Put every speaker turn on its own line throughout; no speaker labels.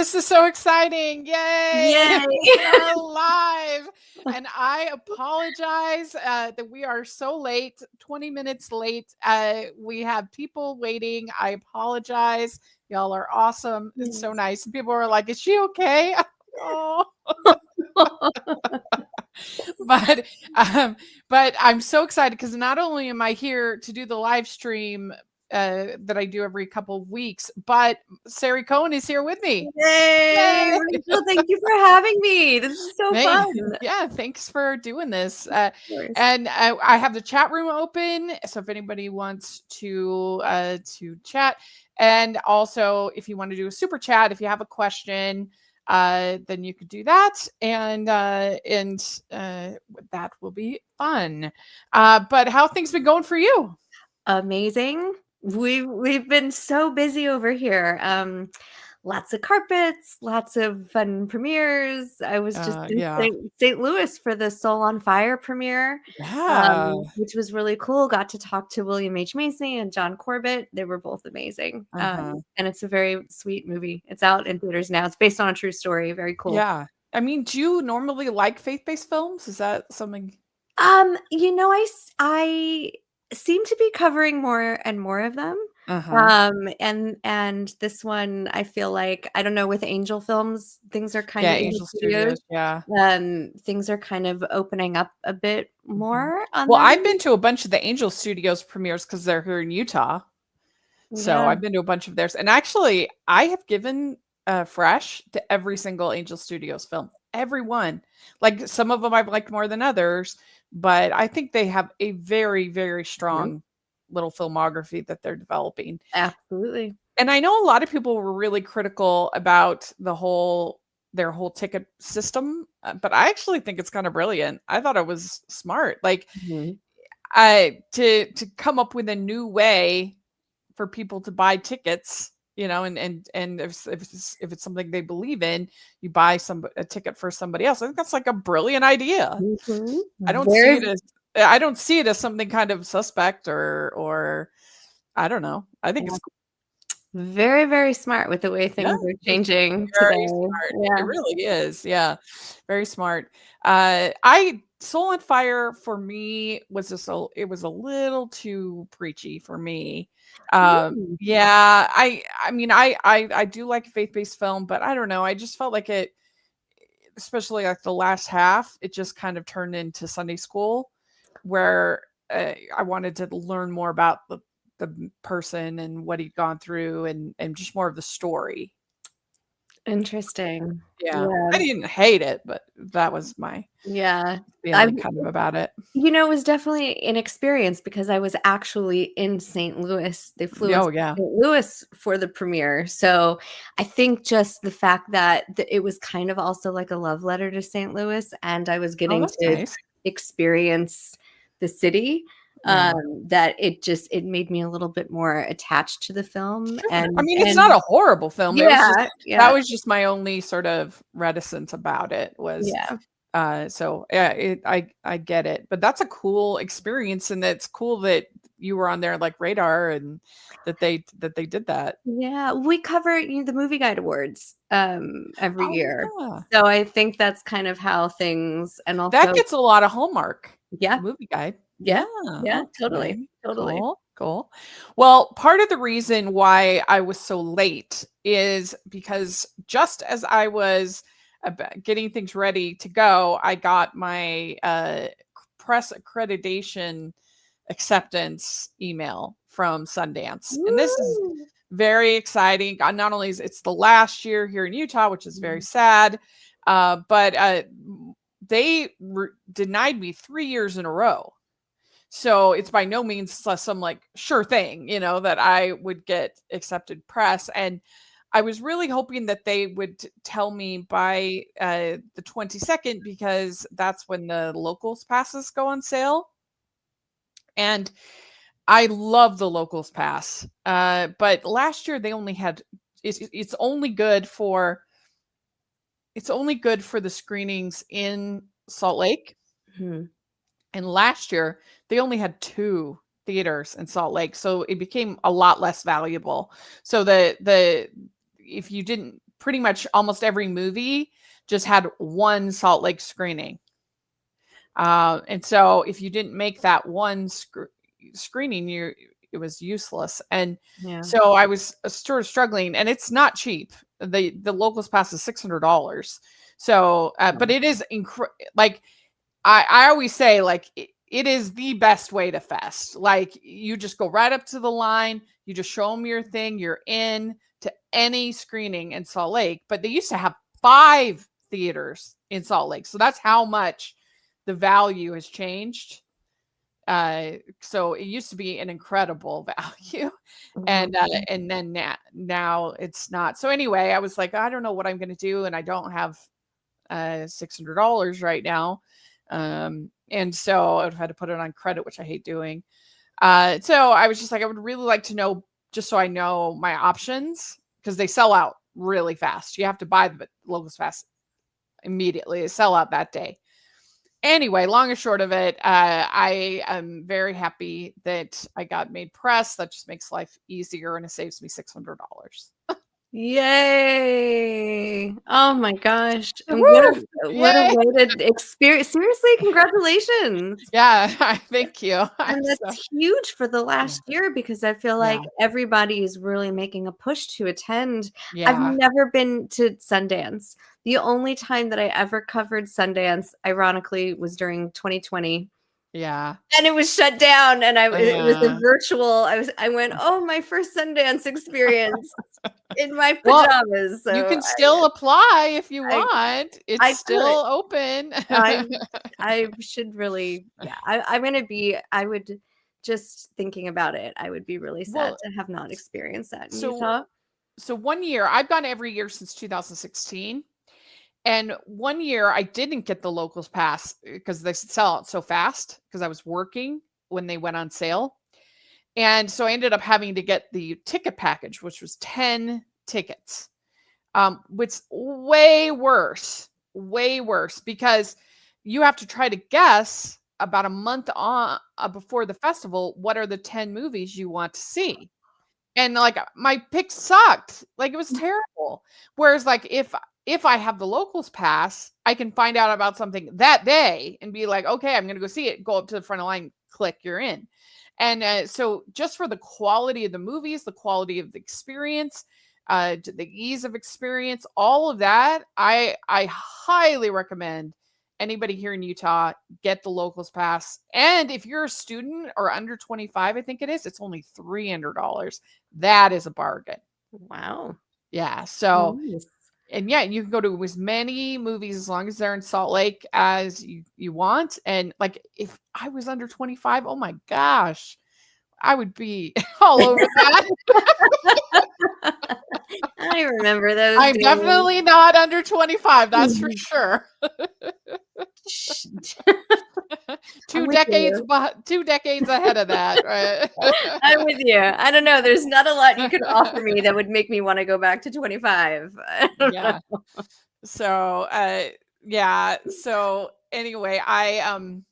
this is so exciting. Yay.
Yay!
We are live. And I apologize that we are so late, 20 minutes late. We have people waiting. I apologize. Y'all are awesome. It's so nice. And people are like, is she okay? Oh. but but I'm so excited because not only am I here to do the live stream that I do every couple of weeks, but Sari Cohen is here with me.
Yay! Rachel, thank you for having me. This is so fun.
Yeah, thanks for doing this.
Of course.
And I have the chat room open, so if anybody wants to chat, and also if you want to do a super chat, if you have a question, then you could do that, and that will be fun. But how have things been going for you?
Amazing. We've been so busy over here. Lots of carpets, lots of fun premieres. I was just in St. Louis for the Soul on Fire premiere, which was really cool. Got to talk to William H. Macy and John Corbett. They were both amazing. And it's a very sweet movie. It's out in theaters now. It's based on a true story. Very cool.
Yeah. I mean, do you normally like faith-based films? Is that something?
I seem to be covering more and more of them. And this one, I feel like, I don't know, with Angel Films, things are kind of
Angel Studios.
Things are kind of opening up a bit more.
I've been to a bunch of the Angel Studios premieres because they're here in Utah. So I've been to a bunch of theirs, and actually, I have given fresh to every single Angel Studios film. Every one. Like some of them I've liked more than others, but I think they have a very, very strong little filmography that they're developing.
Absolutely.
And I know a lot of people were really critical about their whole ticket system, but I actually think it's kind of brilliant. I thought it was smart. Like to come up with a new way for people to buy tickets, and if it's something they believe in, you buy a ticket for somebody else. I think that's like a brilliant idea. I don't see it as something kind of suspect or I don't know. I think it's
very, very smart with the way things are changing
very
today.
Smart.
Yeah.
It really is. Yeah. Very smart. Soul on Fire for me was it was a little too preachy for me. I mean, I do like faith-based film, but I don't know. I just felt like it, especially like the last half, it just kind of turned into Sunday school, where I wanted to learn more about the person and what he'd gone through, and just more of the story.
Interesting.
Yeah. I didn't hate it, but that was my feeling kind of about it.
It was definitely an experience because I was actually in St. Louis. They flew into St. Louis for the premiere. So I think just the fact that it was kind of also like a love letter to St. Louis, and I was getting to experience the city. That it made me a little bit more attached to the film.
Sure. And I mean, it's not a horrible film. That was just my only sort of reticence about it was. I get it, but that's a cool experience, and it's cool that you were on their like radar and that they did that.
Yeah, we cover the Movie Guide Awards every year, so I think that's kind of how things, and also
that gets a lot of Hallmark. Movie Guide.
Yeah, totally.
Cool. Well, part of the reason why I was so late is because just as I was getting things ready to go, I got my press accreditation acceptance email from Sundance. And this is very exciting. Not only is it's the last year here in Utah, which is very sad, but they denied me 3 years in a row. So it's by no means some like sure thing, that I would get accepted press. And I was really hoping that they would tell me by the 22nd, because that's when the locals passes go on sale. And I love the locals pass. But last year they only had, it's only good for the screenings in Salt Lake. And last year, they only had 2 theaters in Salt Lake, so it became a lot less valuable. So if you didn't pretty much almost every movie just had one Salt Lake screening. And so if you didn't make that one screening, it was useless. And
Yeah.
so I was sort of struggling, and it's not cheap. The locals pass is $600. So, but it is like I always say, like it is the best way to fest. Like you just go right up to the line, you just show them your thing, you're in to any screening in Salt Lake. But they used to have 5 theaters in Salt Lake, so that's how much the value has changed. So it used to be an incredible value, and then now it's not. So anyway, I was like, I don't know what I'm going to do, and I don't have $600 right now, and so I've had to put it on credit, which I hate doing. So I was just like, I would really like to know, just so I know my options, because they sell out really fast. You have to buy the locals fast immediately. They sell out that day. Anyway, long and short of it, I am very happy that I got made press. That just makes life easier, and it saves me $600.
Yay! Oh my gosh. And
Woo!
what a
Yay!
way to experience. Seriously, congratulations.
Yeah, thank you.
And that's huge for the last year, because I feel like
Yeah.
everybody is really making a push to attend. I've
Yeah.
never been to Sundance. The only time that I ever covered Sundance, ironically, was during 2020.
Yeah.
And it was shut down, and it was a
Yeah.
virtual. I went, oh, my first Sundance experience in my
Well,
pajamas.
you
So
can still apply if you
I
want. It's
I could.
still open.
I should really, yeah. I'm gonna be. I would, just thinking about it, I would be really sad
Well,
to have not experienced that in
so
Utah.
so 1 year, I've gone every year since 2016. And 1 year I didn't get the locals pass because they sell out so fast because I was working when they went on sale. And so I ended up having to get the ticket package, which was 10 tickets. Which way worse, because you have to try to guess about a month on before the festival, what are the 10 movies you want to see. And like my pick sucked. Like it was terrible. Whereas like if I have the locals pass, I can find out about something that day and be like, okay, I'm gonna go see it. Go up to the front of the line, click, you're in. And so just for the quality of the movies, the quality of the experience, the ease of experience, all of that, I highly recommend anybody here in Utah get the locals pass. And if you're a student or under 25, I think it is, it's only $300. That is a bargain.
Wow.
Yeah. So,
Nice.
and yeah, you can go to as many movies as long as they're in Salt Lake as you want. And like, if I was under 25, oh my gosh, I would be all over that.
I remember those
I'm
days.
definitely not under 25. That's for sure. Two decades ahead of that, right?
I'm with you. I don't know. There's not a lot you could offer me that would make me want to go back to 25.
Yeah. So, yeah. So anyway, I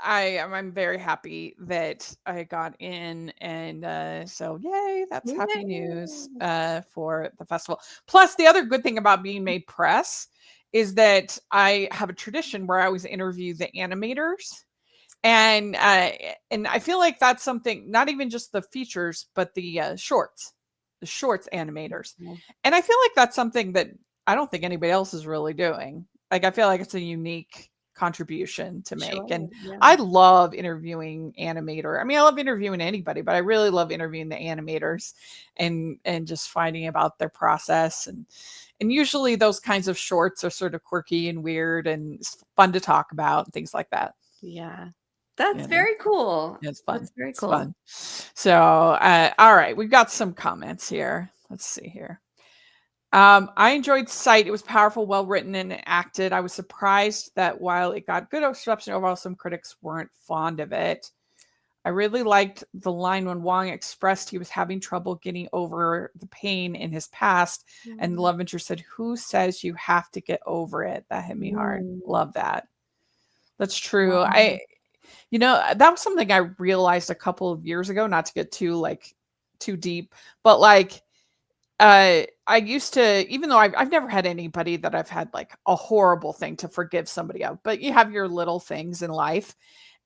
I'm very happy that I got in, and so yay, that's happy news for the festival. Plus, the other good thing about being made press is that I have a tradition where I always interview the animators, and I feel like that's something, not even just the features, but the shorts animators. And I feel like that's something that I don't think anybody else is really doing. Like I feel like it's a unique contribution to make. And I love interviewing animator. I mean, I love interviewing anybody, but I really love interviewing the animators and just finding about their process. And usually those kinds of shorts are sort of quirky and weird and fun to talk about and things like that.
Yeah. That's very cool.
It's fun.
That's very
It's
cool.
fun. So, all right, we've got some comments here. Let's see here. I enjoyed Sight. It was powerful, well written, and acted. I was surprised that while it got good reception overall, some critics weren't fond of it. I really liked the line when Wong expressed he was having trouble getting over the pain in his past, and the love interest said, "Who says you have to get over it?" That hit me hard. Love that. That's true. That was something I realized a couple of years ago, not to get too deep, but like I used to, even though I've never had anybody that I've had like a horrible thing to forgive somebody of, but you have your little things in life.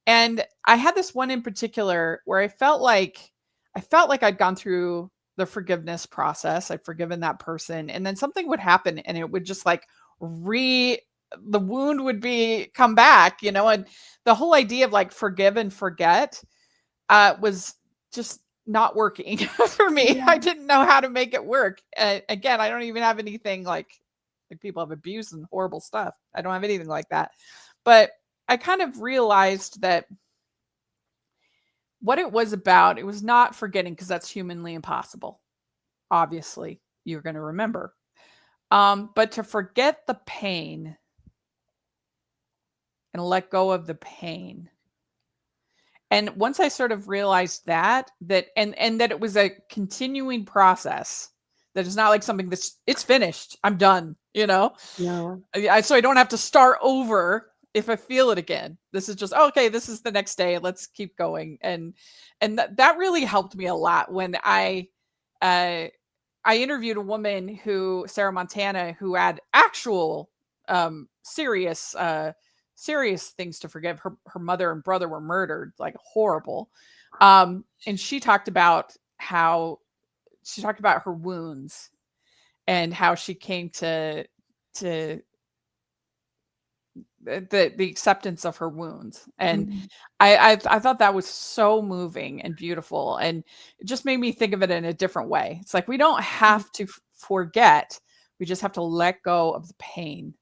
And I had this one in particular where I felt like I'd gone through the forgiveness process. I'd forgiven that person, and then something would happen and it would just like re the wound would be come back, and the whole idea of like forgive and forget was just not working for me. I
Yeah.
didn't know how to make it work. Again, I don't even have anything like people have abused and horrible stuff. I don't have anything like that. But I kind of realized that what it was about, it was not forgetting because that's humanly impossible. Obviously, you're going to remember. But to forget the pain and let go of the pain. And once I sort of realized and that it was a continuing process, that it's not like something it's finished. I'm done.
No.
So I don't have to start over if I feel it again. This is just okay. This is the next day. Let's keep going. And that really helped me a lot when uh, I interviewed a woman Sarah Montana, who had actual serious things to forgive. Her mother and brother were murdered, like horrible. And she talked about her wounds and how she came to the acceptance of her wounds. And
Mhm.
I thought that was so moving and beautiful, and it just made me think of it in a different way. It's like we don't have to forget, we just have to let go of the pain.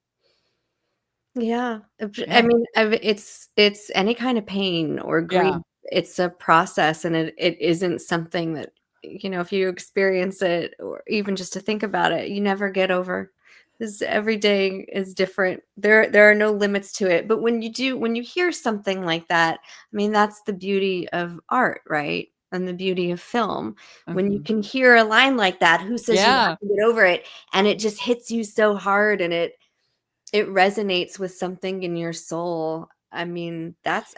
Yeah. I
Yeah.
mean, it's any kind of pain or grief.
Yeah.
It's a process, and it isn't something that, if you experience it or even just to think about it, you never get over. Because every day is different. There are no limits to it. But when you hear something like that, I mean, that's the beauty of art, right? And the beauty of film. When you
Mhm.
can hear a line like that, who says you
Yeah.
have to get over it? And it just hits you so hard, and it resonates with something in your soul. I mean, that's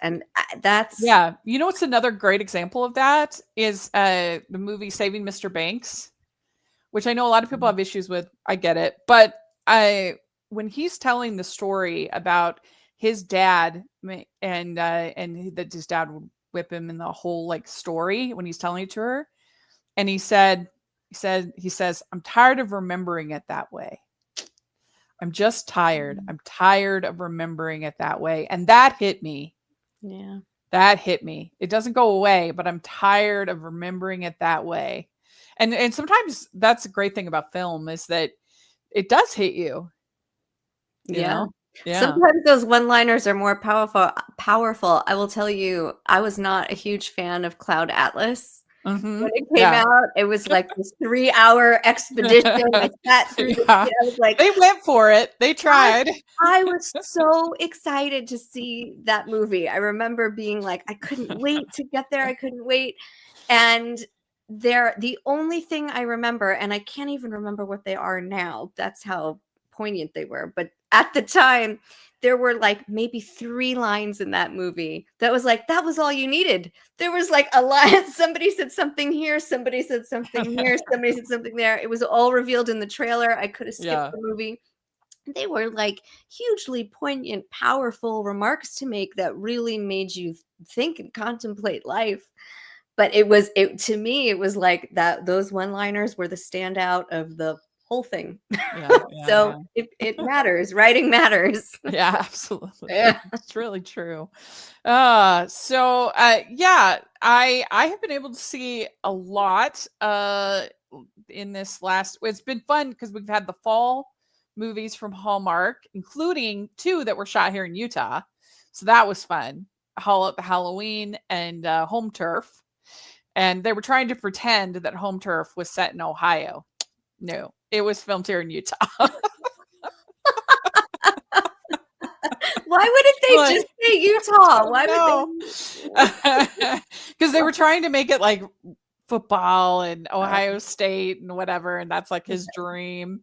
Yeah. You know what's another great example of that is the movie Saving Mr. Banks, which I know a lot of people have issues with. I get it. But I when he's telling the story about his dad that his dad would whip him in the whole like story when he's telling it to her, and he says, "I'm tired of remembering it that way. I'm just tired. I'm tired of remembering it that way." And that hit me.
yeah.
That hit me. It doesn't go away, but I'm tired of remembering it that way. And sometimes that's a great thing about film is that it does hit you, you
Yeah.
know? Yeah.
Sometimes those one-liners are more powerful. I will tell you, I was not a huge fan of Cloud Atlas. When
Mhm.
it came
Yeah.
out, it was like this 3-hour expedition. I sat through the
Yeah.
I was like,
They went for it. They
I
tried.
I was so excited to see that movie. I remember being like, I couldn't wait to get there. I couldn't wait. And the only thing I remember, and I can't even remember what they are now. That's how poignant they were. But at the time, there were like maybe 3 lines in that movie that was like, that was all you needed. There was like a line, somebody said something here, somebody said something here, somebody said something there. It was all revealed in the trailer. I could have skipped
Yeah.
the movie. They were like hugely poignant, powerful remarks to make that really made you think and contemplate life. But it to me, it was like that those one-liners were the standout of the whole thing.
Yeah. Yeah.
So
Yeah.
it matters. Writing matters.
Yeah, absolutely.
Yeah.
It's really true. Yeah, I have been able to see a lot in this last it's been fun because we've had the fall movies from Hallmark, including 2 that were shot here in Utah. So that was fun. Halloween and Home Turf. And they were trying to pretend that Home Turf was set in Ohio. No, it was filmed here in Utah.
Why wouldn't they
Like,
just say Utah? Why would
no,
they?
because they were trying to make it like football and Ohio State and whatever, and that's like his dream,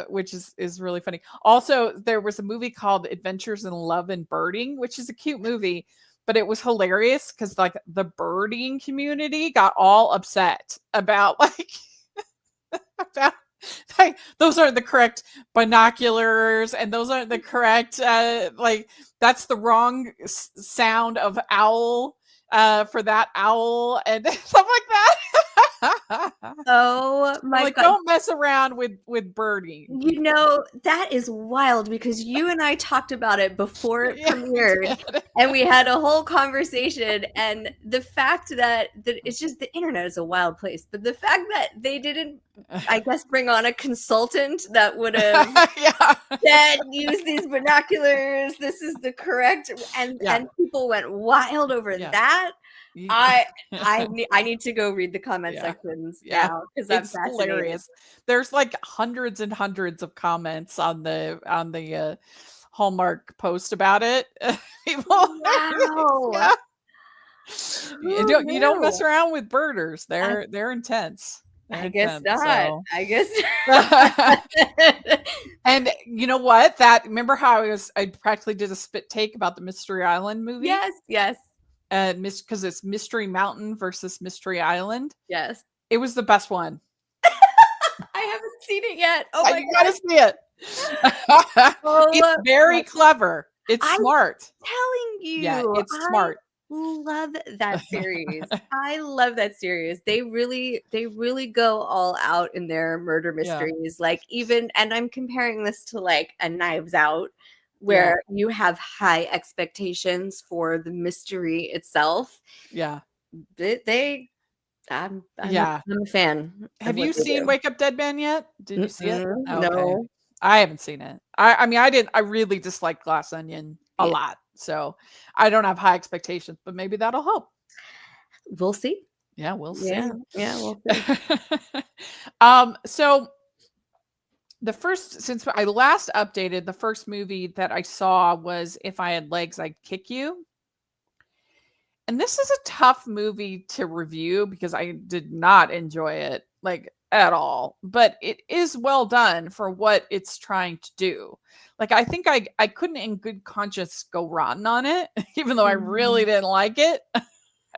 which is really funny. Also, there was a movie called Adventures in Love and Birding, which is a cute movie, but it was hilarious because like the birding community got all upset about like Those aren't the correct binoculars, and those aren't the correct that's the wrong sound of owl for that owl and stuff like that.
Oh my
Like,
god.
don't mess around with birding, people.
That is wild because you and I talked about it before it
Yeah, we
premiered,
did.
and we had a whole conversation, and the fact that it's just the internet is a wild place, but the fact that they didn't, I guess, bring on a consultant that would have
Yeah.
said, "Use these binoculars, this is the correct," and
Yeah.
people went wild over
Yeah.
that.
You-
I need to go read the comment
Yeah.
sections
Yeah.
now because I'm
It's
fascinated.
hilarious. There's like hundreds and hundreds of comments on the Hallmark post about it. People,
Wow.
yeah. You
Who
don't mess
knew?
around with birders.
I
They're intense. They're
I guess
intense.
not.
So
I guess
and you know what? That remember how I practically did a spit take about the Mystery Island movie?
Yes, yes,
Because it's Mystery Mountain versus Mystery Island.
yes.
It was the best one.
I haven't seen it yet. Oh my
You gotta
god.
see it. It's
Oh
very
my
clever. It's
I'm
smart.
telling
Yeah,
you,
it's
I
smart.
love that series. I love that series. They really go all out in their murder
Yeah,
mysteries. Like even and I'm comparing this to like a Knives Out
yeah,
where you have high expectations for the mystery itself.
yeah,
They I'm I'm a
yeah.
I'm a fan of
Have
what
you
they
seen
do.
Wake Up Dead Man yet? Did you see it?
Mm-mm,
Okay.
no.
I haven't seen it. I mean, I didn't. I really dislike Glass Onion a
Yeah,
lot, so I don't have high expectations. But maybe that'll help.
we'll see.
Yeah, we'll
Yeah,
see.
yeah, we'll see.
So the first, since I last updated, the first movie that I saw was If I Had Legs, I'd Kick You. And this is a tough movie to review because I did not enjoy it like at all, but it is well done for what it's trying to do. Like I think I couldn't in good conscience go rotten on it, even though I really
Mhm.
didn't like it.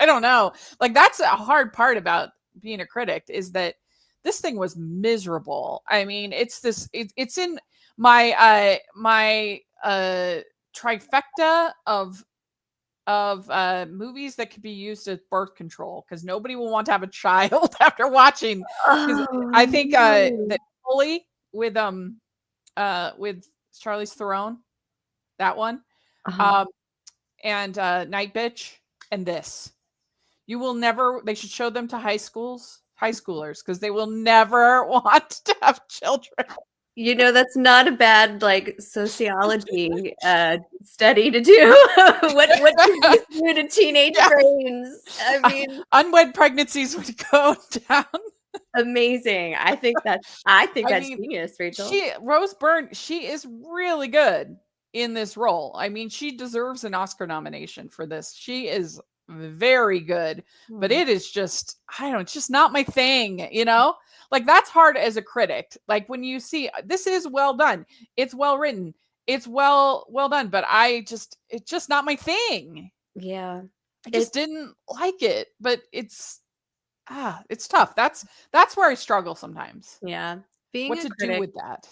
I don't know. Like that's a hard part about being a critic is that this thing was miserable. I mean, it's in my trifecta of movies that could be used as birth control because nobody will want to have a child after watching. Because
Oh,
I think
no.
that Bully with Charlize Theron, that one,
Uh-huh.
um, and Night Bitch, and this. You will never. They should show them to high schoolers, because they will never want to have children.
That's not a bad, like, sociology, study to do. What does this do to teenage
Yeah,
brains? I mean,
unwed pregnancies would go down.
amazing. I think
I
that's
mean,
genius, Rachel.
Rose Byrne, she is really good in this role. I mean, she deserves an Oscar nomination for this. She is very good, but
Hmm.
it is just, I don't know, it's just not my thing, you know? Like that's hard as a critic. Like when you see this is well done, it's well written, it's well done, but it's just not my thing.
Yeah.
I just
It's
didn't like it, but it's tough. That's where I struggle sometimes.
yeah. Being
What
a
to do
critic
with that.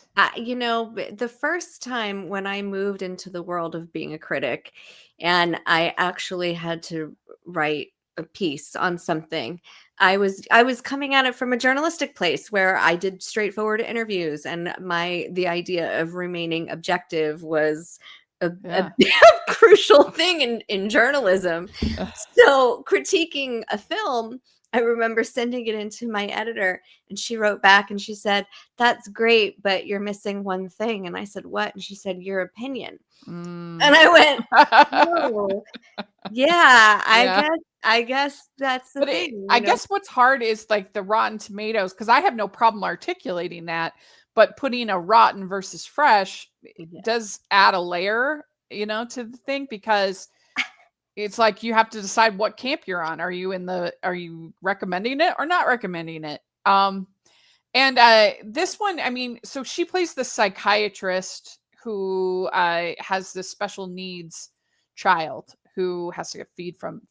the first time when I moved into the world of being a critic and I actually had to write a piece on something, I was coming at it from a journalistic place where I did straightforward interviews and the idea of remaining objective was a
Yeah.
crucial thing in journalism. So critiquing a film, I remember sending it into my editor and she wrote back and she said, "That's great, but you're missing one thing." And I said, "What?" And she said, "Your opinion."
Mm.
And I went, "Oh, yeah,
Yeah.
I guess that's the
But
thing,
I guess what's hard is like the Rotten Tomatoes, because I have no problem articulating that, but putting a rotten versus fresh
Yeah.
does add a layer, to the thing because it's like you have to decide what camp you're on. Are you recommending it or not recommending it? And this one, I mean, so she plays the psychiatrist who has this special needs child who has to get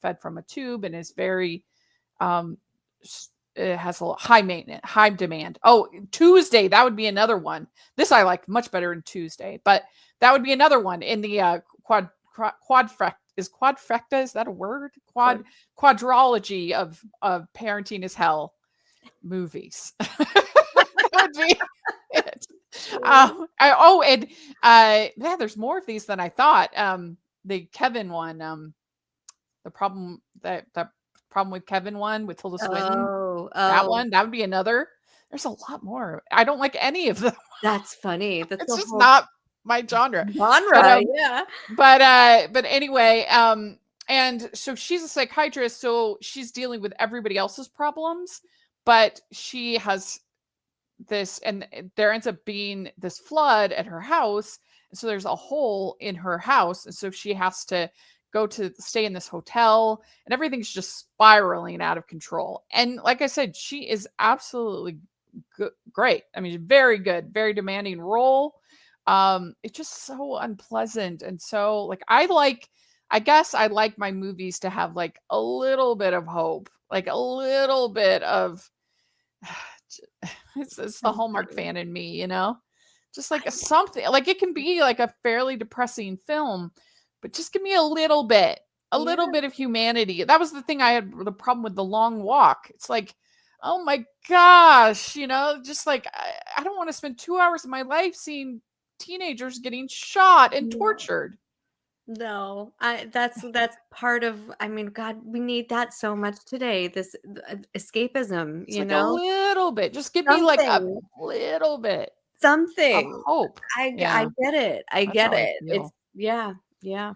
fed from a tube and is very um it has a high maintenance, high demand. Oh, Tuesday, that would be another one. This I like much better than Tuesday, but that would be another one in the quadfecta. Is that a word? Quadrology of parenting is hell movies. That would be it. Yeah, there's more of these than I thought. The Kevin one, the problem with Kevin one with Tilda Swinton. That
Oh,
one, that would be another. There's a lot more. I don't like any of them.
that's funny. That's
It's
the
just
whole
not my genre. But
genre, yeah.
but anyway, and so she's a psychiatrist, so she's dealing with everybody else's problems, but she has this, and there ends up being this flood at her house, and so there's a hole in her house, and so she has to go to stay in this hotel, and everything's just spiraling out of control. And like I said, she is absolutely great. I mean, very good, very demanding role. It's just so unpleasant, and so like I guess I like my movies to have like a little bit of hope, like a little bit of it's the Hallmark
Something.
fan in me, you know? Just like a something, like it can be like a fairly depressing film, but just give me a
Yeah.
little bit of humanity. That was the thing I had the problem with The Long Walk. It's like, oh my gosh, you know, just like I don't want to spend 2 hours of my life seeing teenagers getting shot and
No.
tortured.
No, that's part of, I mean, God, we need that so much today, this escapism,
It's
you
like a
know?
little bit. Just give me like a
Something,
little bit of
something.
hope.
I
Yeah,
get it. I
that's
get
how I
it. It's
feel.
yeah, yeah.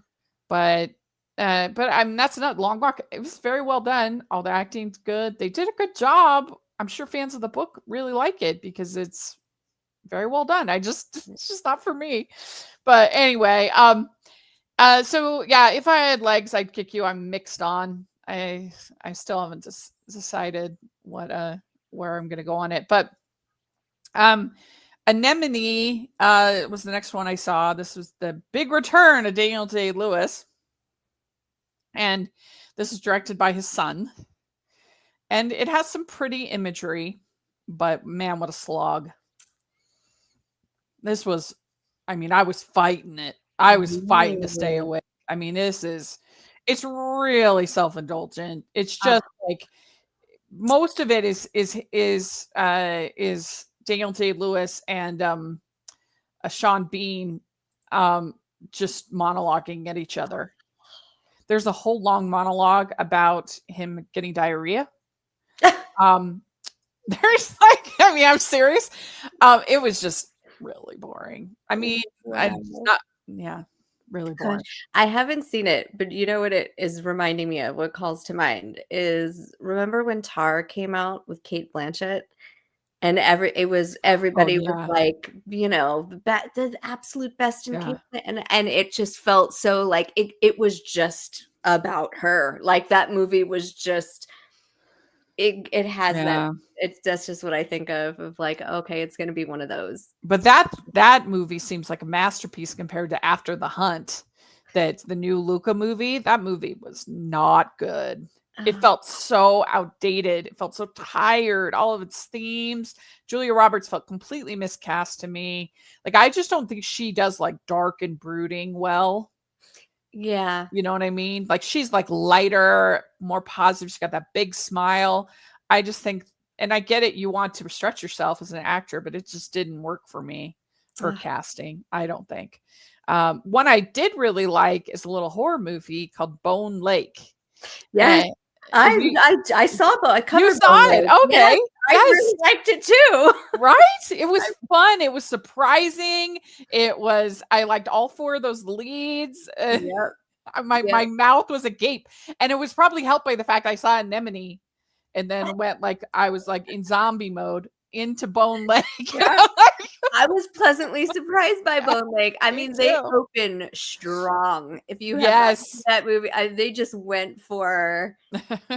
But I mean that's not Long Walk. It was very well done. All the acting's good. They did a good job. I'm sure fans of the book really like it because it's very well done. It's just not for me. But anyway, so yeah, if I had legs, I'd kick you. I'm mixed on. I still haven't decided what where I'm gonna go on it. But um Anemone was the next one I saw. This was the big return of Daniel Day-Lewis. And this is directed by his son. And it has some pretty imagery, but man, what a slog. This was, I mean, I was fighting it. I was fighting to stay
Ooh.
away. I mean, it's really self-indulgent. It's
Ah,
just like most of it is Daniel Day-Lewis and a Sean Bean um just monologuing at each other. There's a whole long monologue about him getting diarrhea. Um, there's like, I mean, I'm serious. It was just really boring. I mean, I just
wow.
not, yeah, really
Gosh,
boring.
I haven't seen it, but you know what it is reminding me of, what calls to mind is, remember when Tar came out with Kate Blanchett? And
Oh
everybody was
yeah,
like, you know, the absolute best in Kate
yeah,
Blan and it just felt so like it was just about her. Like, that movie was just it has that,
yeah.
that's just what I think of like, okay, it's gonna be one of those.
But that movie seems like a masterpiece compared to After the Hunt. That's the new Luca movie. That movie was not good. It
Oh,
felt so outdated. It felt so tired. All of its themes. Julia Roberts felt completely miscast to me. Like I just don't think she does like dark and brooding well.
yeah.
You know what I mean? Like she's like lighter, more positive. She's got that big smile. I just think, and I get it, you want to stretch yourself as an actor, but it just didn't work for me, her
Ugh,
casting, I don't think. One I did really like is a little horror movie called Bone Lake.
yes.
And
I
you,
I saw I
you
covered
saw
Bone
it.
Lake. Yes,
Okay.
I
Yes.
really liked it too.
Right? It was
I
fun. It was surprising. I liked all four of those leads.
Yep,
My
yep.
mouth was agape, and it was probably helped by the fact I saw Anemone, and then went like I was like in zombie mode into Bone Lake.
Yeah. I was pleasantly surprised by Bone Lake. I
Me
mean, they
too.
open strong. If you have not seen
Yes.
that movie, they just went for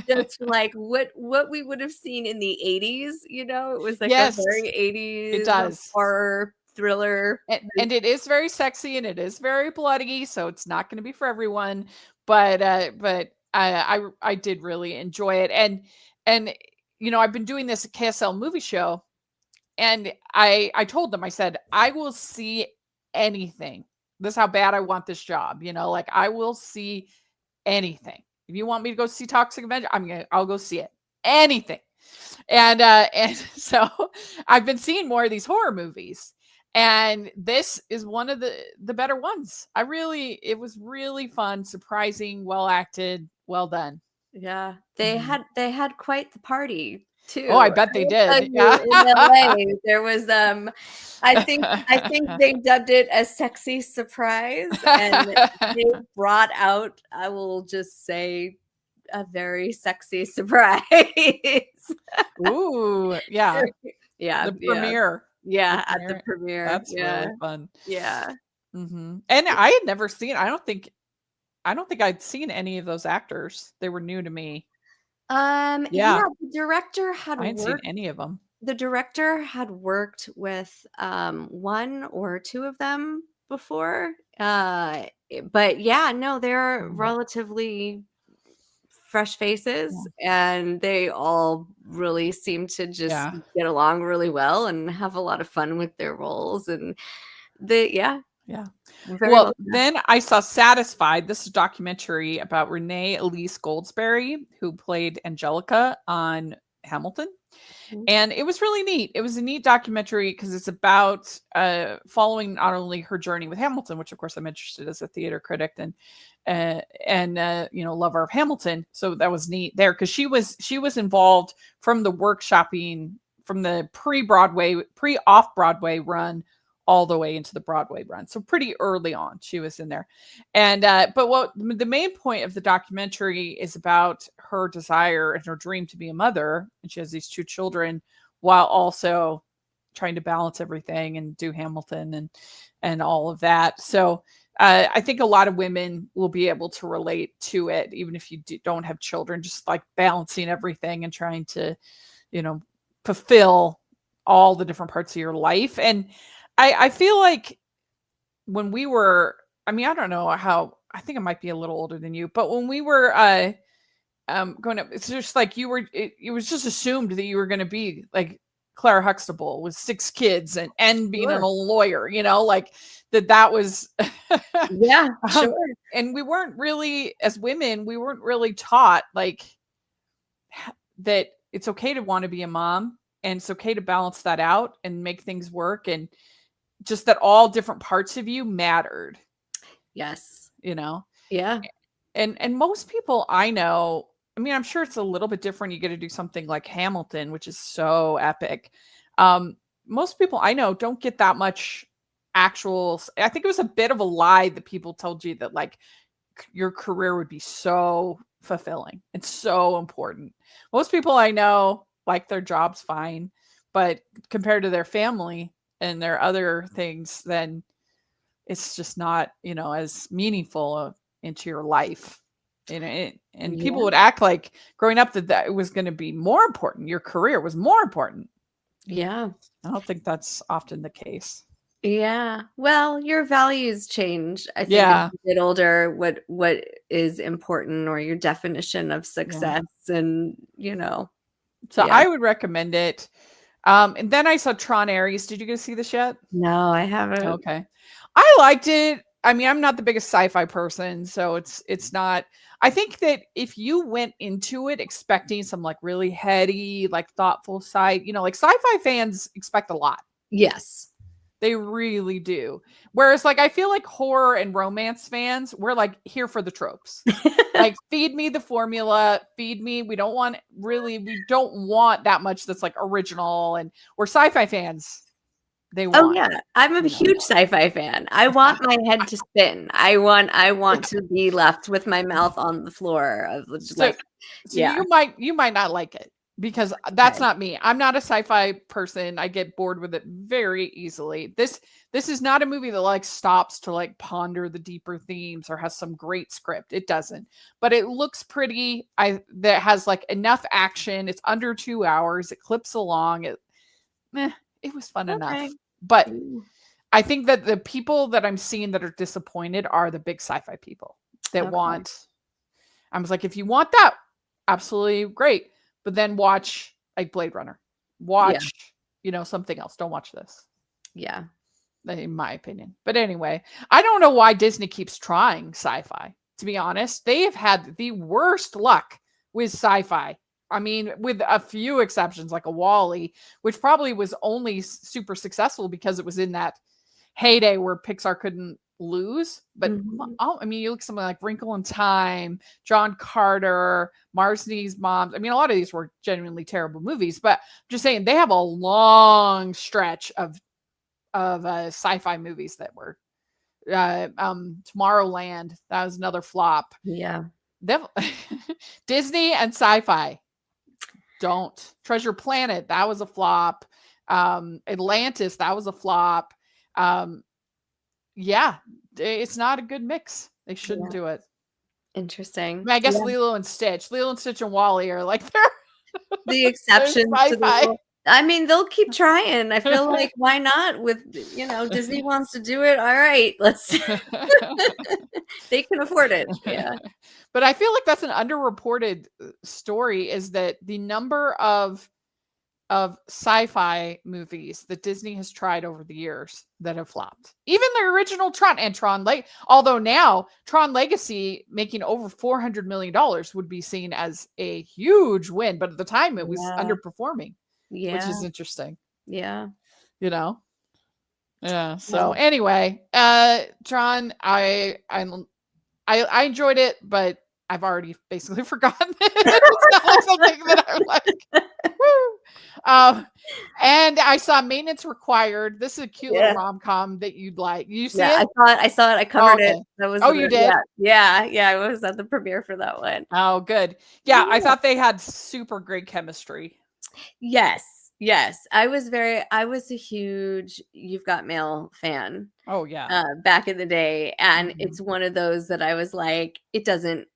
just like what we would have seen in the 80s, you know? It was like a
Yes,
very
it
80s
does.
horror thriller.
And it is very sexy and it is very bloody, so it's not going to be for everyone. But I did really enjoy it, and I've been doing this KSL movie show, and I told them, I said, I will see anything. This is how bad I want this job. Like, I will see anything. If you want me to go see Toxic Avenger, I'll go see it. Anything. And so I've been seeing more of these horror movies. And this is one of the better ones. It was really fun, surprising, well acted, well done.
Yeah.
Mhm.
They had quite the party
Oh, I
too.
bet
I
they
will tell
did.
you
Yeah.
in LA, there was, I think they dubbed it a sexy surprise, and they brought out, I will just say, a very sexy surprise.
Ooh, yeah.
Yeah,
The
yeah,
premiere. The
yeah, at the
premiere.
premiere.
That's
Yeah,
really fun.
yeah.
And I had never seen, I don't think I'd seen any of those actors. They were new to me.
Yeah,
Yeah, I hadn't seen any of them.
the director had worked with, 1 or 2 of them before, but yeah, no, they're
Mm,
relatively fresh faces,
yeah.
and they all really seem to just
Yeah.
get along really well and have a lot of fun with their roles, and yeah,
Yeah.
very
Well,
well cast.
then I saw Satisfied. This is a documentary about Renee Elise Goldsberry, who played Angelica on Hamilton.
Mhm.
And it was really neat. It was a neat documentary because it's about following not only her journey with Hamilton, which of course I'm interested as a theater critic and lover of Hamilton. So that was neat there because she was involved from the workshopping, from the pre off Broadway run all the way into the Broadway run. So pretty early on, she was in there. And but what the main point of the documentary is about her desire and her dream to be a mother, and she has these 2 children while also trying to balance everything and do Hamilton and all of that. So I think a lot of women will be able to relate to it, even if you don't have children, just like balancing everything and trying to, you know, fulfill all the different parts of your life. And I feel like when we were, I mean, I don't know how, I think I might be a little older than you, but when we were growing up, it's just like it was just assumed that you were going to be like Clara Huxtable with 6 kids and being a
Sure.
lawyer, like that was
Yeah,
um,
sure.
and we weren't really, as women, we weren't really taught like that it's okay to want to be a mom, and it's okay to balance that out and make things work, and just that all different parts of you mattered,
Yes.
you know?
Yeah.
And most people I know, I mean, I'm sure it's a little bit different. You get to do something like Hamilton, which is so epic. Um, Most people I know don't get that much actual. I think it was a bit of a lie that people told you that like your career would be so fulfilling and so important. Most people I know like their jobs fine, but compared to their family and their other things, then it's just not, as meaningful into your life. And people
Yeah.
would act like growing up that it was going to be more important. Your career was more important.
Yeah.
I don't think that's often the case.
Yeah. Well, your values change, I think, as
Yeah.
you get older, what is important or your definition of
Yeah.
success and,
So
yeah.
I would recommend it. And then I saw Tron Ares. Did you get to see this yet?
No, I haven't.
Okay. I liked it. I mean, I'm not the biggest sci-fi person, so it's not. I think that if you went into it expecting some like really heady, like thoughtful side, like sci-fi fans expect a lot.
Yes.
They really do. Whereas like I feel like horror and romance fans, we're like here for the tropes. Like feed me the formula, feed me. We don't want that much that's like original, and we're sci-fi fans. They
Oh,
want,
yeah. I'm a
you know.
huge sci-fi fan. I want my head to spin. I want to be left with my mouth on the floor of
So
like,
so
yeah.
you might not like it because that's
Okay.
not me. I'm not a sci-fi person. I get bored with it very easily. This is not a movie that like stops to like ponder the deeper themes or has some great script. It doesn't. But it looks pretty. That has like enough action. It's under 2 hours. It clips along. It was fun
Okay.
enough. But
Mm,
I think that the people that I'm seeing that are disappointed are the big sci-fi people that
okay.
want, I was like, if you want that, absolutely great. But then watch like Blade Runner.
Yeah.
Watch, something else. Don't watch this.
Yeah.
In my opinion. But anyway, I don't know why Disney keeps trying sci-fi. To be honest, they have had the worst luck with sci-fi. I mean, with a few exceptions, like a Wall-E, which probably was only super successful because it was in that heyday where Pixar couldn't lose. But I mean, you look at something like Wrinkle in Time, John Carter, Mars Needs Moms. I mean, a lot of these were genuinely terrible movies, but I'm just saying they have a long stretch of sci-fi movies that were Tomorrowland. That was another flop.
Yeah.
Disney and sci-fi. Don't. Treasure Planet, that was a flop. Atlantis, that was a flop. Yeah, it's not a good mix. They shouldn't do it.
Interesting.
I mean, I guess Lilo and Stitch and Wall-E are like
the exception to the rule. I mean, they'll keep trying. I feel like why not? With Disney wants to do it. All right, let's. They can afford it. Yeah.
But I feel like that's an underreported story. Is that the number of sci-fi movies that Disney has tried over the years that have flopped? Even the original Tron and Tron although now Tron Legacy making over $400 million would be seen as a huge win, but at the time it was underperforming. Yeah. Which is interesting.
Yeah.
Yeah. So anyway, Tron, I enjoyed it, but I've already basically forgotten it. It's not like something that I'm like, and I saw Maintenance Required. This is a cute little rom-com that you'd like. You see it?
I saw it. I covered it. That was
you did?
Yeah. I was at the premiere for that one.
Oh, good. Yeah, I thought they had super great chemistry.
Yes. I was a huge You've Got Mail fan.
Oh yeah.
Back in the day. And it's one of those that I was like, it doesn't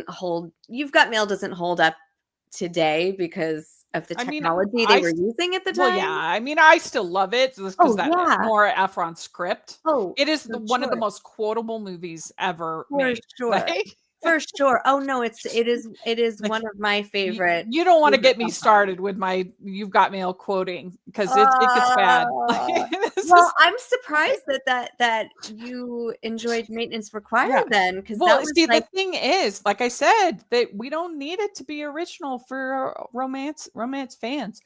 hold. You've Got Mail doesn't hold up today because of the technology they were using at the time.
Well, yeah. I mean, I still love it because that Nora Ephron script. Oh, it is one of the most quotable movies ever made.
Sure. For sure. Oh no, it is one of my favorite.
You don't want to get me started with my You've Got Mail quoting because it gets bad.
Well, I'm surprised that you enjoyed Maintenance Required then. Because
the thing is, like I said, that we don't need it to be original for romance fans.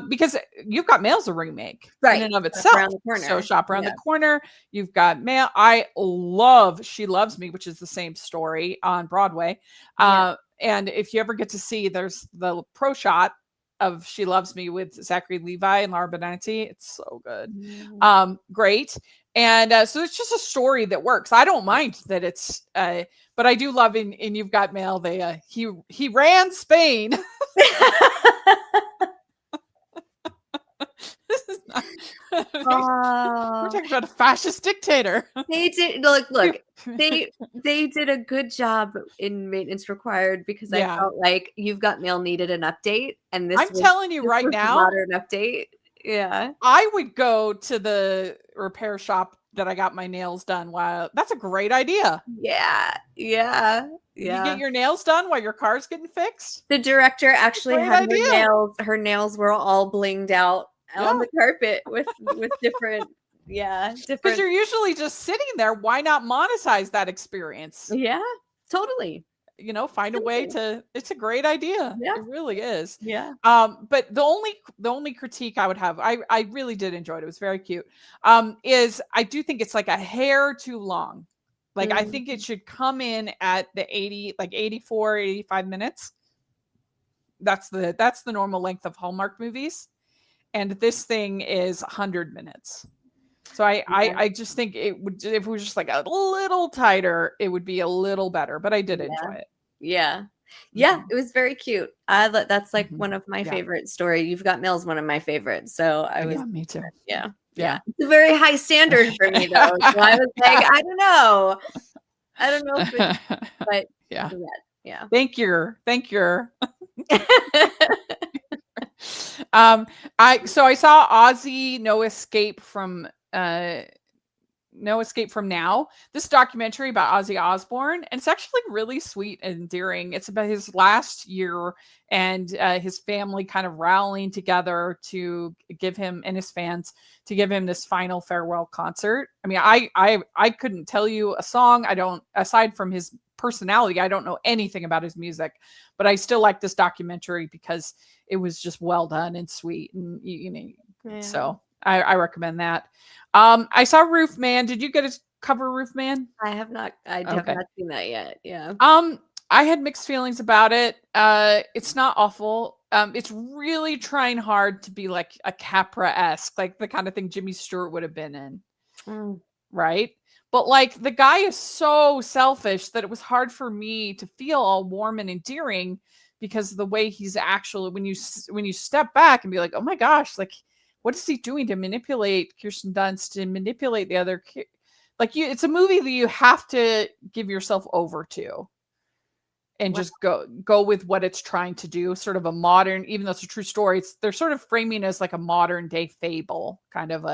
Because You've Got Mail's a remake in and of itself. So Shop Around the Corner, You've Got Mail. I love She Loves Me, which is the same story on Broadway. And if you ever get to see, there's the pro shot of She Loves Me with Zachary Levi and Laura Benanti. It's so good. Great. And so it's just a story that works. I don't mind that it's but I do love in You've Got Mail, they he ran Spain. This is not we're talking about a fascist dictator.
They did look. They did a good job in Maintenance Required because I felt like You've Got Mail needed an update, and this
I'm telling you right now,
modern update. Yeah,
I would go to the repair shop that I got my nails done. Wow, that's a great idea.
Yeah.
You get your nails done while your car's getting fixed.
The director actually had her nails were all blinged out on the carpet with different
because you're usually just sitting there. Why not monetize that experience?
Yeah, totally.
Find a way to. It's a great idea.
Yeah,
it really is.
Yeah.
But the only critique I would have, I really did enjoy it. It was very cute. Is I do think it's like a hair too long. Like I think it should come in at the 84, 85 minutes. That's the normal length of Hallmark movies. And this thing is 100 minutes. So I just think it would, if it was just like a little tighter, it would be a little better, but I did enjoy it.
Yeah. It was very cute. That's like one of my favorite stories. You've Got Mail's one of my faverites. So
me too.
Yeah. It's a very high standard for me though. So I was like, I don't know if but yeah.
Thank you. I saw Ozzy No Escape from No Escape from Now. This documentary about Ozzy Osbourne, and it's actually really sweet and endearing. It's about his last year and his family kind of rallying together to give him and his fans to give him this final farewell concert. I mean, I couldn't tell you a song. I don't, aside from his personality, I don't know anything about his music, but I still like this documentary because it was just well done and sweet, and so I recommend that. I saw Roof Man. Did you get to cover Roof Man?
I have not. I have not seen that yet. Yeah.
I had mixed feelings about it. It's not awful. It's really trying hard to be like a Capra-esque, like the kind of thing Jimmy Stewart would have been in, right? But like the guy is so selfish that it was hard for me to feel all warm and endearing because of the way he's actually, when you step back and be like, oh my gosh, like what is he doing to manipulate Kirsten Dunst, to manipulate the other like it's a movie that you have to give yourself over to and just go with what it's trying to do. Sort of a modern, even though it's a true story, they're sort of framing as like a modern day fable, kind of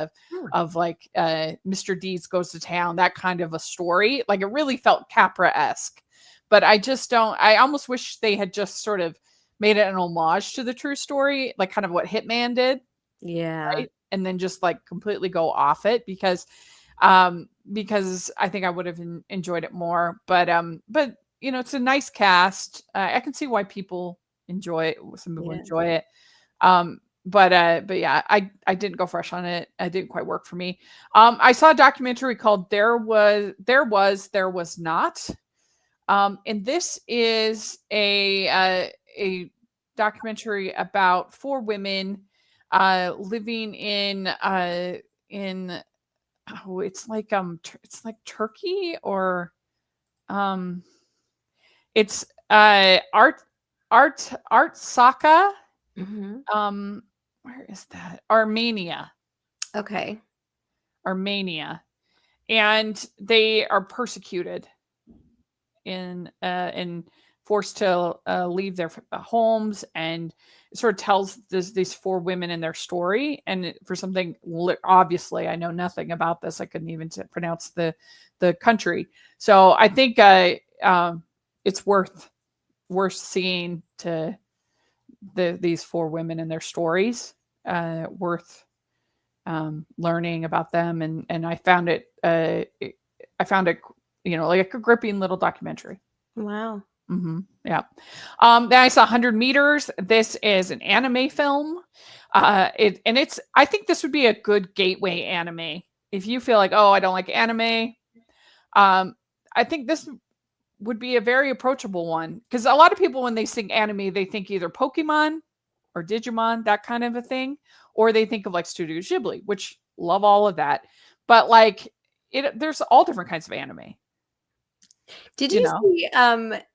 of like Mr. Deeds Goes to Town, that kind of a story. Like it really felt Capra-esque, but I just don't. I almost wish they had just sort of made it an homage to the true story, like kind of what Hitman did.
Yeah.
Right? And then just like completely go off it because I think I would have enjoyed it more. But it's a nice cast. I can see why people enjoy it. Some people enjoy it. But yeah, I didn't go fresh on it. It didn't quite work for me. I saw a documentary called There Was Not. And this is a documentary about 4 women living in it's like Turkey, or it's Artsaka. Where is that? Armenia.
Okay.
Armenia. And they are persecuted and forced to leave their homes, and it sort of tells these 4 women and their story. And for something, obviously, I know nothing about this. I couldn't even pronounce the country. So I think it's worth seeing these 4 women and their stories. Worth learning about them, and I found it. Like a gripping little documentary.
Wow.
Mm-hmm. Yeah. Then I saw 100 Meters. This is an anime film. I think this would be a good gateway anime. If you feel like, oh, I don't like anime, I think this would be a very approachable one. Because a lot of people, when they think anime, they think either Pokemon or Digimon, that kind of a thing, or they think of like Studio Ghibli, which love all of that. But like there's all different kinds of anime.
Did you see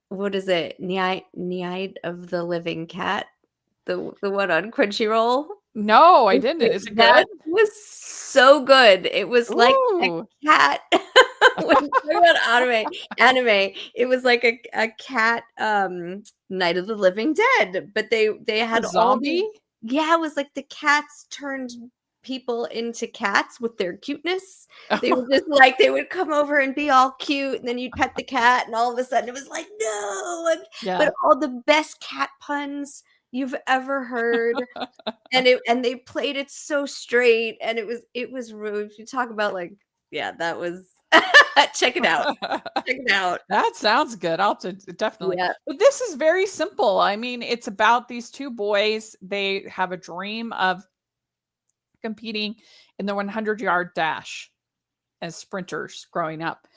what is it? Night of the Living Cat? The one on Crunchyroll?
No, I didn't. Is it good?
That was so good. It was like a cat. When you talk about anime, it was like a cat Night of the Living Dead, but they had
zombie?
It was like the cats turned people into cats with their cuteness. They were just like, they would come over and be all cute, and then you'd pet the cat, and all of a sudden it was like, no. But all the best cat puns you've ever heard, and they played it so straight, and it was rude. If you talk about like, that was check it out. Check it out.
That sounds good. I'll definitely.
Yeah.
But this is very simple. I mean, it's about these 2 boys. They have a dream of competing in the 100-yard dash as sprinters growing up.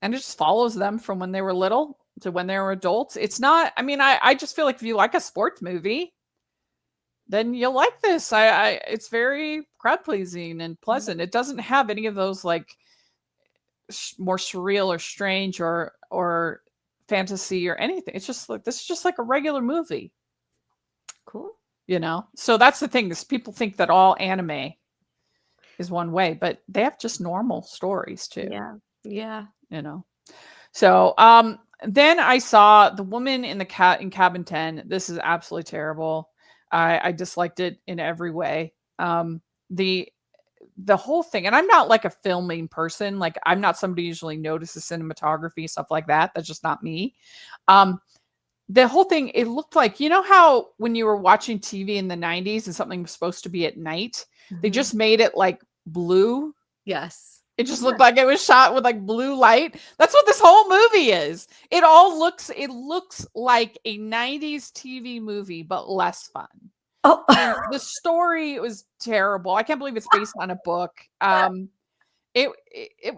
And it just follows them from when they were little to when they were adults. It's not, I mean, I just feel like if you like a sports movie, then you'll like this. It's very crowd pleasing and pleasant. It doesn't have any of those like more surreal or strange or fantasy or anything. It's just like, this is just like a regular movie.
Cool.
So that's the thing, is people think that all anime is one way, but they have just normal stories too.
Yeah.
So then I saw The Woman in Cabin 10. This is absolutely terrible. I disliked it in every way. the whole thing, and I'm not like a filming person. Like I'm not somebody who usually notices cinematography, stuff like that. That's just not me. Um, the whole thing, it looked like, you know how when you were watching TV in the 90s and something was supposed to be at night, they
Mhm.
just made it like blue.
Yes.
It just looked like it was shot with like blue light. That's what this whole movie is. It looks like a 90s TV movie, but less fun.
Oh.
And the story was terrible. I can't believe it's based on a book. It it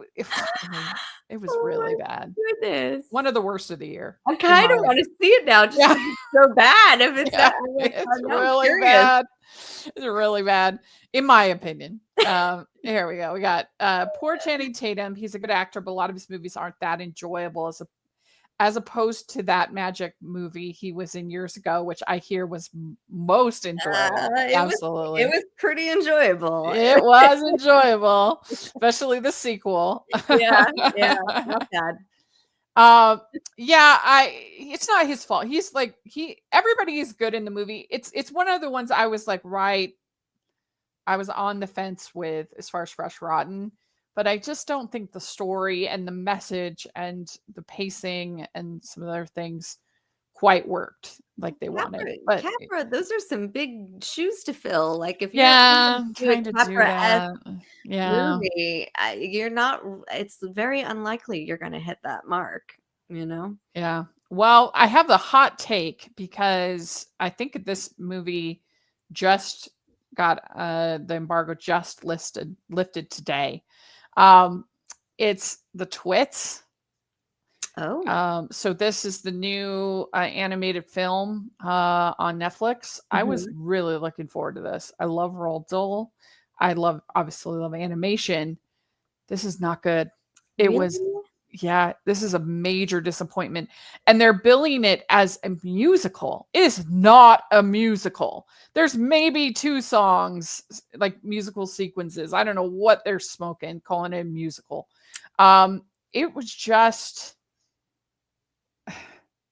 was
Oh
really
my
bad.
goodness.
One of the worst of the year,
I
in
kinda
my
wanna see it now just
yeah.
'cause it's so bad. If it's
Yeah,
that I'm like,
it's
now I'm
really
curious.
bad. It's really bad, in my opinion. Here we go. We got poor Channing Tatum. He's a good actor, but a lot of his movies aren't that enjoyable as opposed to that magic movie he was in years ago, which I hear was most enjoyable.
It was it
Absolutely.
was pretty enjoyable.
It was enjoyable, especially the sequel.
Yeah, yeah, not bad.
Um, yeah, it's not his fault. He's like everybody is good in the movie. It's one of the ones I was like, right, I was on the fence with as far as Fresh Rotten, but I just don't think the story and the message and the pacing and some other things quite worked like they wanted. But
Capra, those are some big shoes to fill. Like, if you're
yeah,
gonna
I'm
do a
trying to do
Capra-esque
that. Yeah.
movie, you're not it's very unlikely you're gonna hit that mark, you know?
Yeah. Well, I have the hot take because I think this movie just got the embargo just lifted today. Um it's The Twits.
Oh.
So this is the new animated film on Netflix. I was
Mhm.
really looking forward to this. I love Roald Dahl. Obviously love animation. This is not good. It was
Really?
Yeah, this is a major disappointment. And they're billing it as a musical. It is not a musical. There's maybe 2 songs, like musical sequences. I don't know what they're smoking, calling it a musical. It was just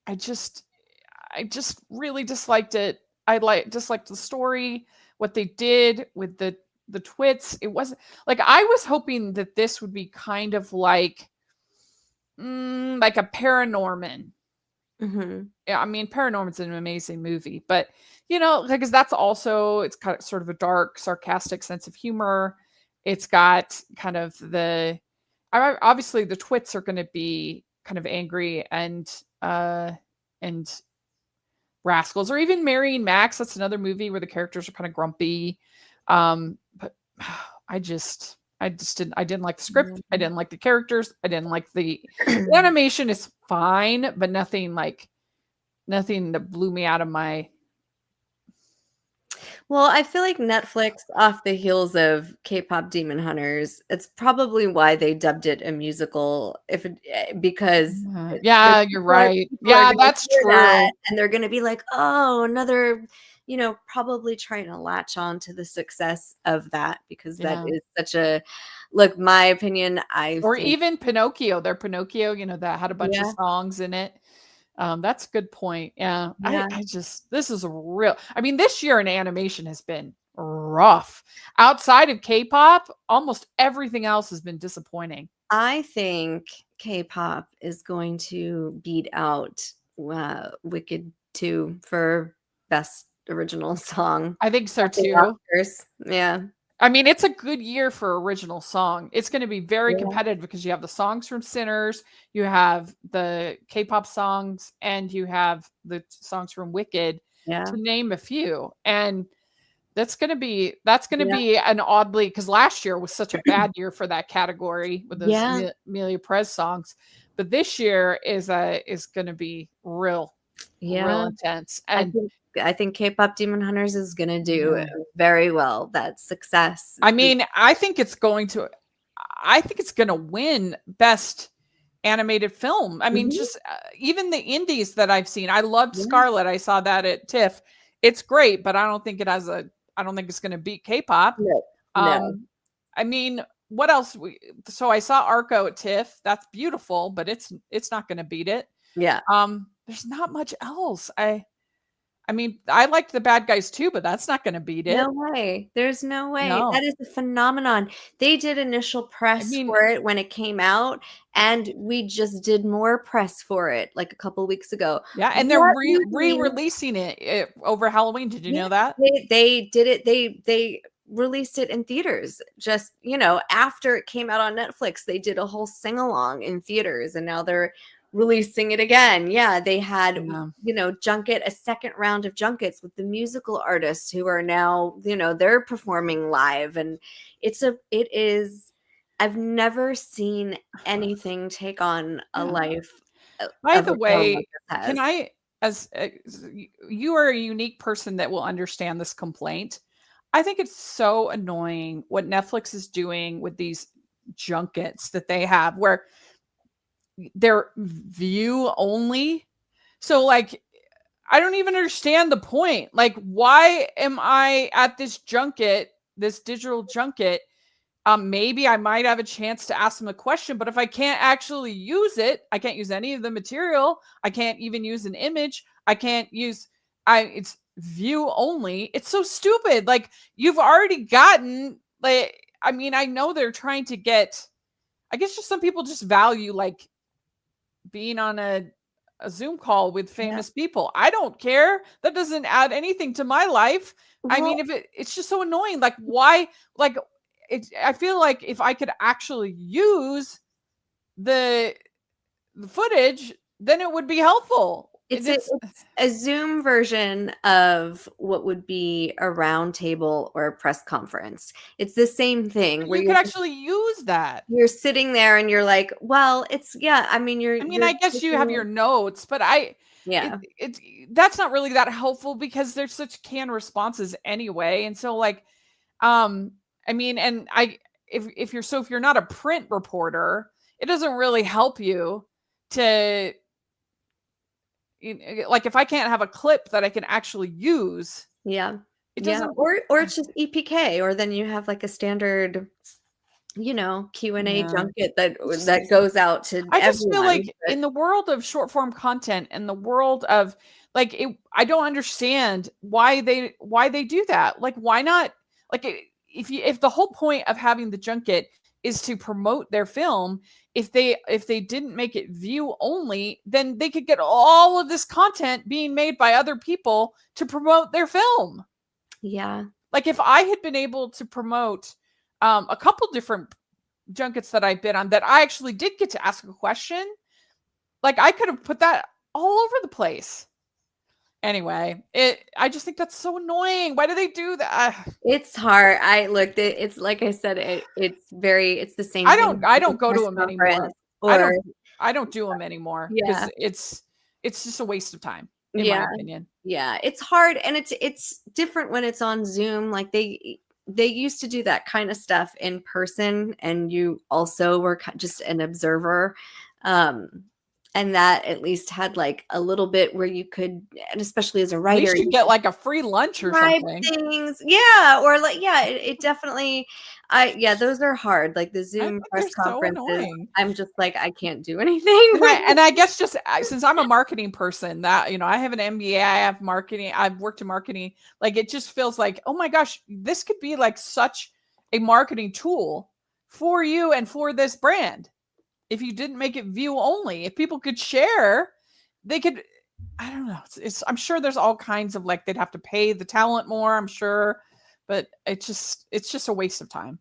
I just I just really disliked it. Disliked the story, what they did with the twits. It wasn't like I was hoping that this would be kind of like a Paranorman.
Mhm.
Yeah, I mean Paranorman's an amazing movie, but because that's also it's kind of sort of a dark, sarcastic sense of humor. It's got kind of obviously the twits are going to be kind of angry and rascals, or even Mary and Max. That's another movie where the characters are kind of grumpy. But I didn't like the script. I
Mhm.
didn't like the characters. I didn't like the animation is fine, but nothing that blew me out of my
Well, I feel like Netflix, off the heels of K-pop Demon Hunters, it's probably why they dubbed it a musical, because the
Yeah, you're right.
people are
Yeah,
gonna
that's
hear that,
true.
and they're gonna be like, "Oh, another," probably trying to latch on to the success of that, because that
Yeah.
is such a look, my opinion, I
Or
think.
even Pinocchio. Their Pinocchio, that had a bunch of
Yeah,
songs in it. That's a good point. Yeah.
yeah.
This is a real, I mean, this year in animation has been rough. Outside of K-pop, almost everything else has been disappointing.
I think K-pop is going to beat out, Wicked 2 for best original song
I think so
at the
too.
Oscars. Yeah,
I mean, it's a good year for original song. It's going to be very
yeah,
competitive because you have the songs from Sinners, you have the K-pop songs, and you have the songs from Wicked,
yeah,
to name a few. And that's gonna
yeah,
be an oddly, because last year was such a bad year for that category with those
yeah,
Amelia Perez songs. But this year is gonna be real
yeah.
intense.
I
And
think I think K-pop Demon Hunters is gonna do
yeah.
very well. That success.
I mean, I think it's gonna win best animated film. I mean,
Mhm,
just even the indies that I've seen. I loved
yeah,
Scarlet. I saw that at TIFF. It's great, but I don't think it's gonna beat K-pop.
no, no,
Um, I mean, what else? So I saw Arco at TIFF. That's beautiful, but it's not going to beat it.
yeah.
There's not much else. I mean, I liked The Bad Guys too, but that's not gonna beat
No
it.
way. There's no way. That
No.
is a phenomenon. They did initial
I
press
mean,
for it when it came out, and we just did more press for it like a couple weeks ago.
yeah, and they're
What movie?
re-releasing it over Halloween. Did you
Yeah,
know that?
they did it. They released it in theaters just, after it came out on Netflix. They did a whole sing along in theaters, and now they're releasing it again. Yeah, they had,
Yeah.
a second round of junkets with the musical artists who are now, they're performing live, and it is. I've never seen anything take on a
Yeah.
life
By
of
the
its own like
way,
this
can
has.
I, you are a unique person that will understand this complaint. I think it's so annoying what Netflix is doing with these junkets that they have where they're view only. So like I don't even understand the point. Like why am I at this junket, this digital junket? Maybe I might have a chance to ask them a question, but if I can't actually use it, I can't use any of the material. I can't even use an image. I can't use it's view only. It's so stupid. Like you've already gotten like I mean, I know they're trying to get I guess just some people just value like being on a Zoom call with
Yeah.
famous people. I don't care. That doesn't add anything to my life. I mean,
Well,
if it's just so annoying. Like, why? Like, I feel like if I could actually use the the footage, then it would be helpful.
It's a Zoom version of what would be a round table or a press conference. It's the same thing where
you could actually use that.
you're sitting there and you're like, well, it's yeah, I mean
I mean,
you're
I guess you have your
taking,
notes, but
yeah.
it's that's not really that helpful because there's such canned responses anyway, and so like Um, I mean, and I if you're not a print reporter, it doesn't really help you to like if I can't have a clip that I can actually use,
Yeah.
it
Yeah,
doesn't
or it's just EPK, or then you have like a standard, Q&A
yeah.
junket that
It's just
that goes out to
I just feel
everyone,
like
but
in the world of short form content and the world of like I don't understand why they do that. Like why not like if the whole point of having the junket is to promote their film, if they didn't make it view only, then they could get all of this content being made by other people to promote their film.
yeah.
Like if I had been able to promote a couple different junkets that I've been on that I actually did get to ask a question, like I could have put that all over the place. Anyway, I just think that's so annoying. Why do they do that?
It's hard. I looked it it's like I said, it's the same thing
I
with the
don't go to
press
them
conference
anymore.
or
I don't do them anymore
yeah.
because it's just a waste of time, in my
Yeah.
opinion.
Yeah, it's hard, and it's different when it's on Zoom. Like they used to do that kind of stuff in person, and you also were just an observer. Um, and that at least had like a little bit where you could, and especially as a
At
writer,
least you
you
get like a free lunch or
tribe
something.
things. Yeah, or like, yeah, it definitely yeah, those are hard. Like the
I
Zoom
think
press
they're so
conferences,
annoying.
I'm just like, I can't do anything with
And I guess just since I'm a marketing person, that I have an MBA, I have marketing, I've worked in marketing. Like it just feels like, oh my gosh, this could be like such a marketing tool for you and for this brand. If you didn't make it view only, if people could share, they could. I don't know. I'm sure there's all kinds of like they'd have to pay the talent more. I'm sure, but it's just a waste of time.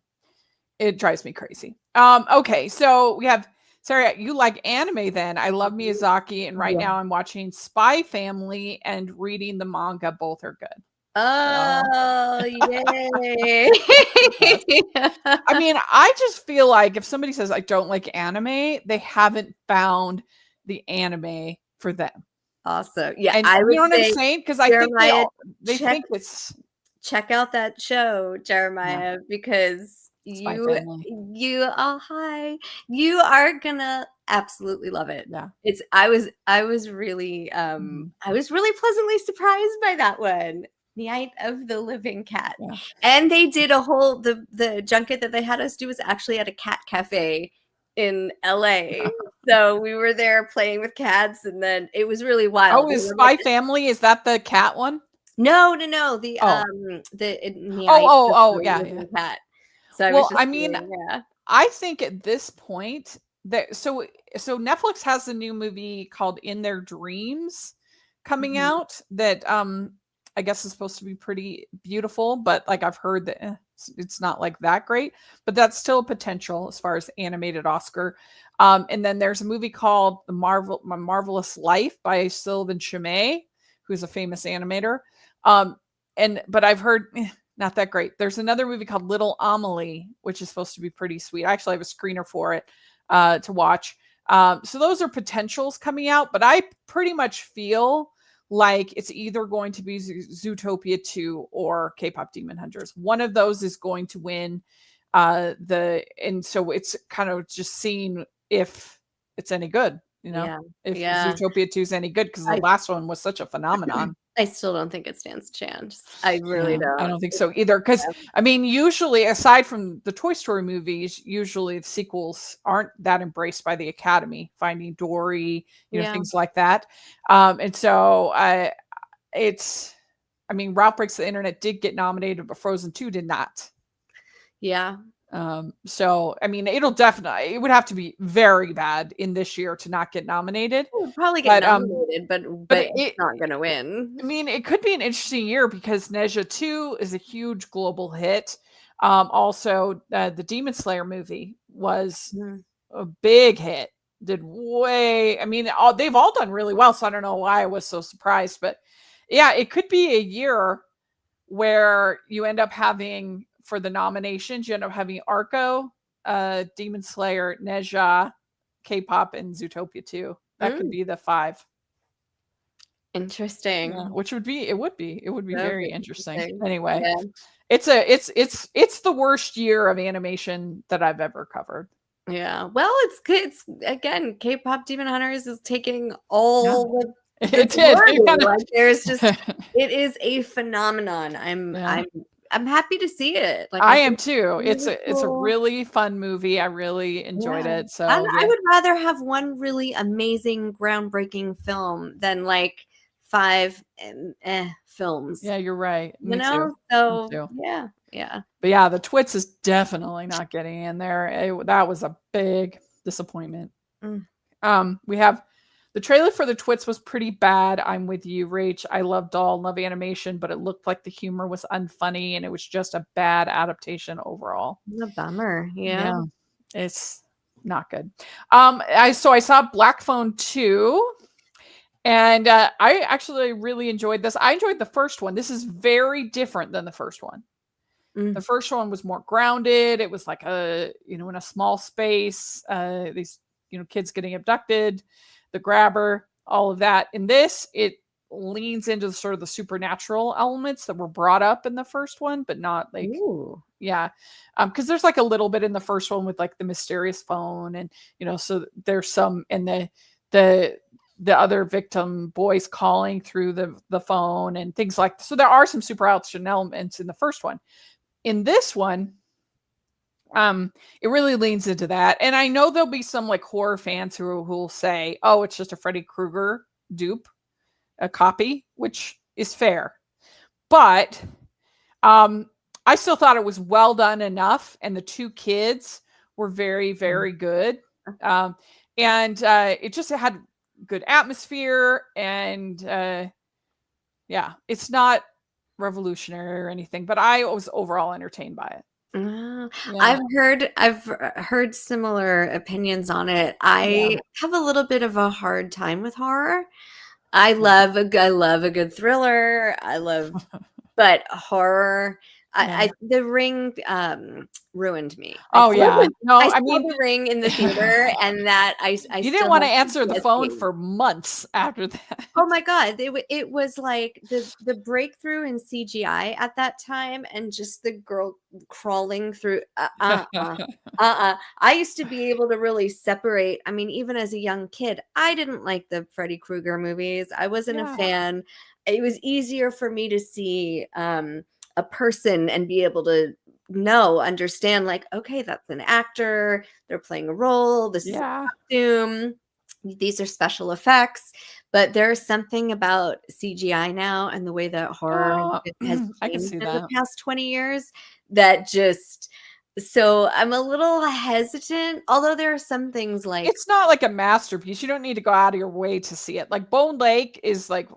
It drives me crazy. Okay, so we have Sari, you like anime then. I love Miyazaki, and right
yeah.
now I'm watching Spy Family and reading the manga. Both are good. So
Oh, yay.
yes. I mean, I just feel like if somebody says I don't like anime, they haven't found the anime for them.
Awesome. Yeah,
And
I
you
would
know what I'm
say,
saying? Because I think
Jeremiah,
they
check
think it's
check out that show,
yeah,
Jeremiah, because
Spy Family.
oh hi, you are gonna absolutely love it.
Yeah.
It's
Mhm.
I was really pleasantly surprised by that one. Night of the Living Cat.
Yeah.
And they did a whole the junket that they had us do was actually at a cat cafe in LA. So we were there playing with cats, and then it was really wild.
Oh,
We
is
were like,
Spy Family, is that the cat one?
no, no, no,
Oh.
in the
Oh,
ice
oh,
with
oh,
the
yeah, yeah.
living cat. So I was
Well,
just
I mean,
saying, yeah.
I think at this point that Netflix has a new movie called In Their Dreams coming
Mhm.
out that I guess is supposed to be pretty beautiful, but like I've heard that it's not like that great, but that's still a potential as far as animated Oscar. And then there's a movie called My Marvelous Life by Sylvain Chimay, who's a famous animator. Um, but I've heard not that great. There's another movie called Little Amelie, which is supposed to be pretty sweet. I actually have a screener for it to watch. So those are potentials coming out, but I pretty much feel like it's either going to be Zootopia 2 or K-pop Demon Hunters. One of those is going to win. And so it's kind of just seeing if it's any good,
Yeah.
if
Yeah.
Zootopia 2 is any good, because the
I
last one was such a phenomenon.
I still don't think it stands a chance. I really
Yeah, I
don't.
don't think so either. Because
Yeah.
I mean, usually, aside from the Toy Story movies, usually the sequels aren't that embraced by the Academy. Finding Dory,
Yeah.
things like that. And so it's, I mean, Ralph Breaks the Internet did get nominated, but Frozen 2 did not.
Yeah.
So I mean, it would have to be very bad in this year to not get nominated.
It would probably get
But
nominated,
but
but it's not gonna win.
I mean, it could be an interesting year because Neja 2 is a huge global hit. Also, the Demon Slayer movie was
Mhm.
a big hit. Did way, I mean, they've all done really well. So I don't know why I was so surprised, but yeah, it could be a year where you end up having for the nominations, you end up having Arco, Demon Slayer, Neja, K-pop, and Zootopia 2. That could
Mm,
be the five. Yeah,
interesting.
which it would be
That would
very
be
interesting.
interesting.
Anyway,
Yeah.
it's the worst year of animation that I've ever covered.
Yeah. Well, it's good. It's again, K-pop Demon Hunters is taking
Yeah,
all the
it did. It
glory.
kind
Like there's just
of
it is a phenomenon.
yeah.
I'm happy to see it. Like I
I am
think
too.
it's
It's a
beautiful.
really fun movie. I really enjoyed
Yeah.
it.
And
So
I
yeah.
would rather have one really amazing, groundbreaking film than like five films.
Yeah, you're right.
You
Me too.
know?
Me
So
too.
yeah, yeah.
But yeah, the Twits is definitely not getting in there. That was a big disappointment.
Mm.
We have the trailer for the Twits was pretty bad. I'm with you, Rach. I love doll, love animation, but it looked like the humor was unfunny and it was just a bad adaptation overall.
What a bummer. Yeah.
Yeah, it's not good. I saw Black Phone 2, and I actually really enjoyed this. I enjoyed the first one. This is very different than the first one. The
Mm.
first one was more grounded. It was like in a small space. These, kids getting abducted, the grabber, all of that. In this, it leans into sort of the supernatural elements that were brought up in the first one, but not like,
Ooh.
yeah. Because there's like a little bit in the first one with like the mysterious phone, and so there's some in the the other victim boys calling through the phone and things like. So there are some supernatural elements in the first one. In this one, it really leans into that. And I know there'll be some like horror fans who'll say, "Oh, it's just a Freddy Krueger dupe, a copy," which is fair. But I still thought it was well done enough, and the two kids were very, very good. Um, and it just had good atmosphere, and yeah, it's not revolutionary or anything, but I was overall entertained by it.
Ah,
Yeah,
I've heard similar opinions on it.
yeah,
I have a little bit of a hard time with horror.
yeah,
I love a good thriller. But horror,
yeah.
The Ring, ruined me.
Oh yeah.
I
No, I
saw
mean,
The Ring in the theater, and that I
you didn't
still
want to
have
answer the phone
PTSD.
for months after
Oh
that.
my god, it was like the breakthrough in CGI at that time and just the girl crawling through I used to be able to really separate. I mean, even as a young kid, I didn't like the Freddy Krueger movies. I wasn't a
Yeah.
fan. It was easier for me to see a person and be able to understand, like, okay, that's an actor, they're playing a role, this is a
Yeah.
costume, these are special effects. But there's something about CGI now and the way that horror
Oh,
has
I can
changed
see
in the
that.
past 20 years that just, so I'm a little hesitant, although there are some things like,
It's not like a masterpiece. You don't need to go out of your way to see it. Like Bone Lake is like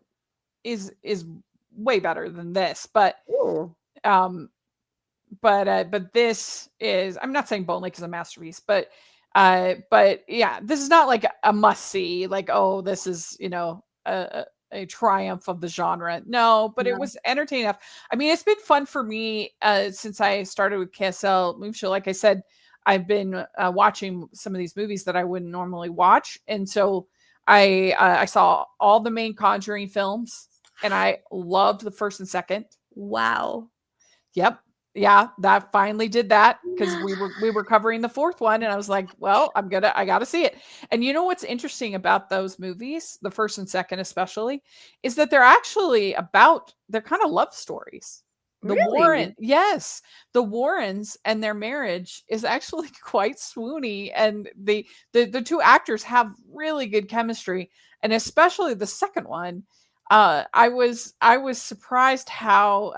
is way better than this,
oh,
um but this is, I'm not saying Bone Lake is a masterpiece, but yeah, this is not like a must see, like, oh, this is, a triumph of the genre. No, but it
no.
was entertaining enough. I mean, it's been fun for me since I started with KSL Movie Show. Like I said, I've been watching some of these movies that I wouldn't normally watch, and so I saw all the main Conjuring films, and I loved the first and second.
Wow.
Yep. Yeah, that finally did that because we were covering the fourth one, and I was like, well, I gotta see it. And you know what's interesting about those movies, the first and second especially, is that they're kind of love stories.
Really?
Yes, the Warrens and their marriage is actually quite swoony, and the two actors have really good chemistry, and especially the second one. I was surprised how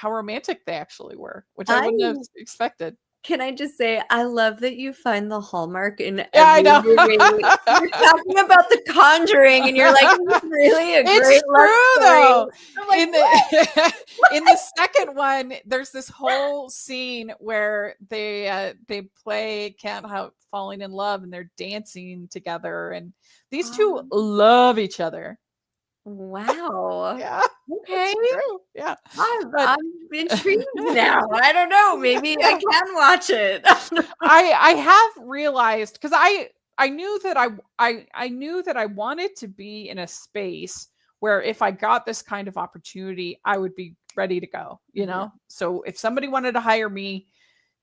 romantic they actually were, which I
I
wouldn't have expected.
Can I just say, I love that you find the hallmark in
Yeah, I
every
know.
movie. You're talking about The Conjuring, and you're like, "Is this really a great
It's
love
true
story?"
though.
I'm like,
In
"What?"
the in the second one, there's this whole scene where they play Can't Help Falling in Love, and they're dancing together, and these two
Oh,
love each other.
wow.
Yeah,
Okay.
it's true. Yeah. But
I'm intrigued now. I don't know, maybe I
yeah.
can watch it.
I have realized, because I knew that I knew that I wanted to be in a space where if I got this kind of opportunity, I would be ready to go, you
Mhm.
know? So if somebody wanted to hire me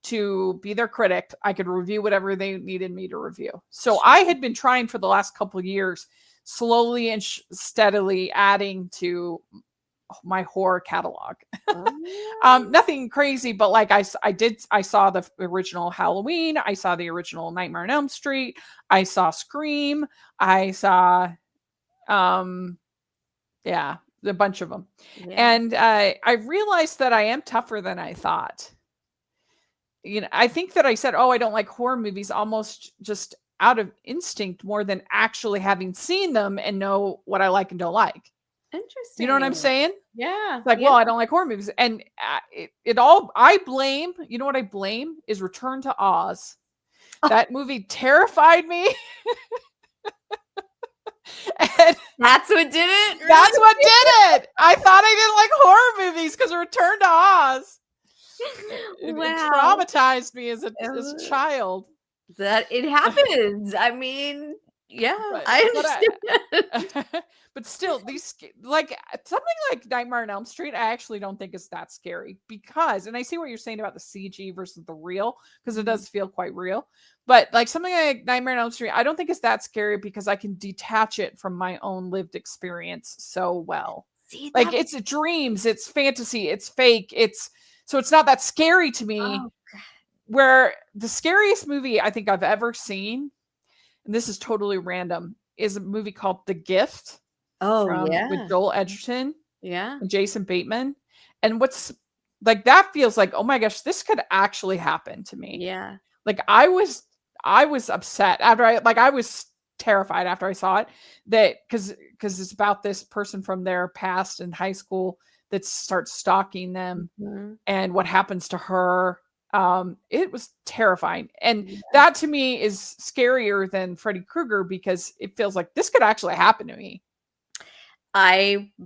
to be their critic, I could review whatever they needed me to review. So I had been trying for the last couple of years, slowly and steadily adding to my horror catalog.
Oh,
Nothing crazy, but like I saw the original Halloween, I saw the original Nightmare on Elm Street, I saw Scream, I saw um yeah, a bunch of them.
yeah.
And I realized that I am tougher than I thought. I think that I said, "Oh, I don't like horror movies," almost just out of instinct more than actually having seen them and know what I like and don't like. You know what I'm
Interesting.
saying?
Yeah,
Like,
yeah.
well, I don't like horror movies, and it all I blame. You know what I blame is Return to Oz.
Oh,
That movie terrified me, and
that's what did it?
that's
Really?
what did it. I thought I didn't like horror movies because Return to Oz. It
Wow.
traumatized me as a
Uh,
child.
that it happens. I mean, yeah,
but
I
but
understand.
but still, like something like Nightmare on Elm Street, I actually don't think is that scary because, and I see what you're saying about the CG versus the real, because it
Mhm.
does feel quite real. But like something like Nightmare on Elm Street, I don't think it's that scary because I can detach it from my own lived experience so well.
See
Like
that?
it's dreams, it's fantasy, it's fake, it's not that scary to me.
Oh,
Where the scariest movie I think I've ever seen, and this is totally random, is a movie called The Gift
oh
from with
yeah,
Joel Edgerton
yeah,
and Jason Bateman. And what's like that feels like, oh my gosh, this could actually happen to me.
yeah.
Like I was upset after I was terrified after I saw it, that because it's about this person from their past in high school that starts stalking them,
Mhm.
and what happens to her. It was terrifying. And
Yeah.
that to me is scarier than Freddy Krueger because it feels like this could actually happen to me.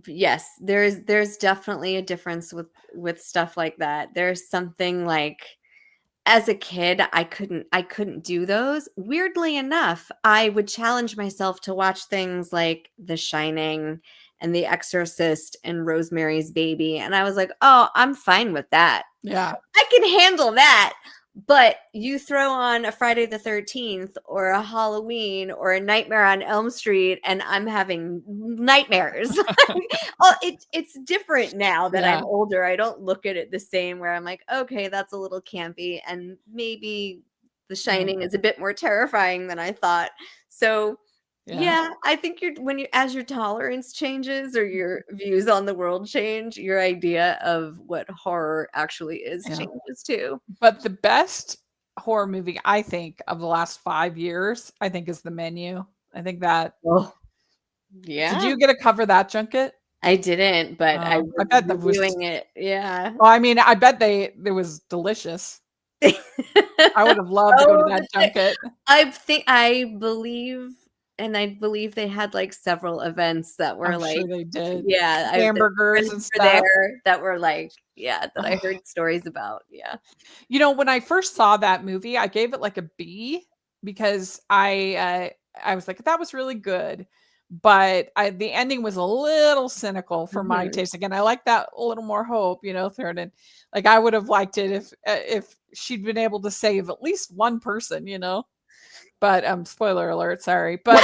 Yes, there's definitely a difference with stuff like that. There's something like, as a kid, I couldn't do those. Weirdly enough, I would challenge myself to watch things like The Shining and The Exorcist and Rosemary's Baby, and I was like, "Oh, I'm fine with that.
Yeah.
I can handle that." But you throw on a Friday the 13th or a Halloween or a Nightmare on Elm Street, and I'm having nightmares. Oh, it's different now that
Yeah.
I'm older. I don't look at it the same where I'm like, okay, that's a little campy, and maybe The
Yeah.
Shining is a bit more terrifying than I thought. So
Yeah.
yeah, I think as your tolerance changes or your views on the world change, your idea of what horror actually is
Yeah.
changes too.
But the best horror movie I think of the last 5 years, I think is The Menu. I think that
Oh,
did
yeah.
you get to cover that junket?
I didn't, but I
I
was
bet that was
reviewing it. Yeah.
well, I mean, I bet it was delicious. I would have loved to go to
Oh,
that junket.
I believe and I believe they had, like, several events that were,
I'm
like
sure they did.
yeah, I the
Hamburgers
friends
and
were
stuff.
there that were, like yeah, that I
Ugh.
heard stories about, yeah.
When I first saw that movie, I gave it like a B because I was like, "That was really good." But the ending was a little cynical for my
Mhm.
taste. Again, I like that a little more hope, thrown in. Like, I would have liked it if she'd been able to save at least one person, But, spoiler alert, sorry. But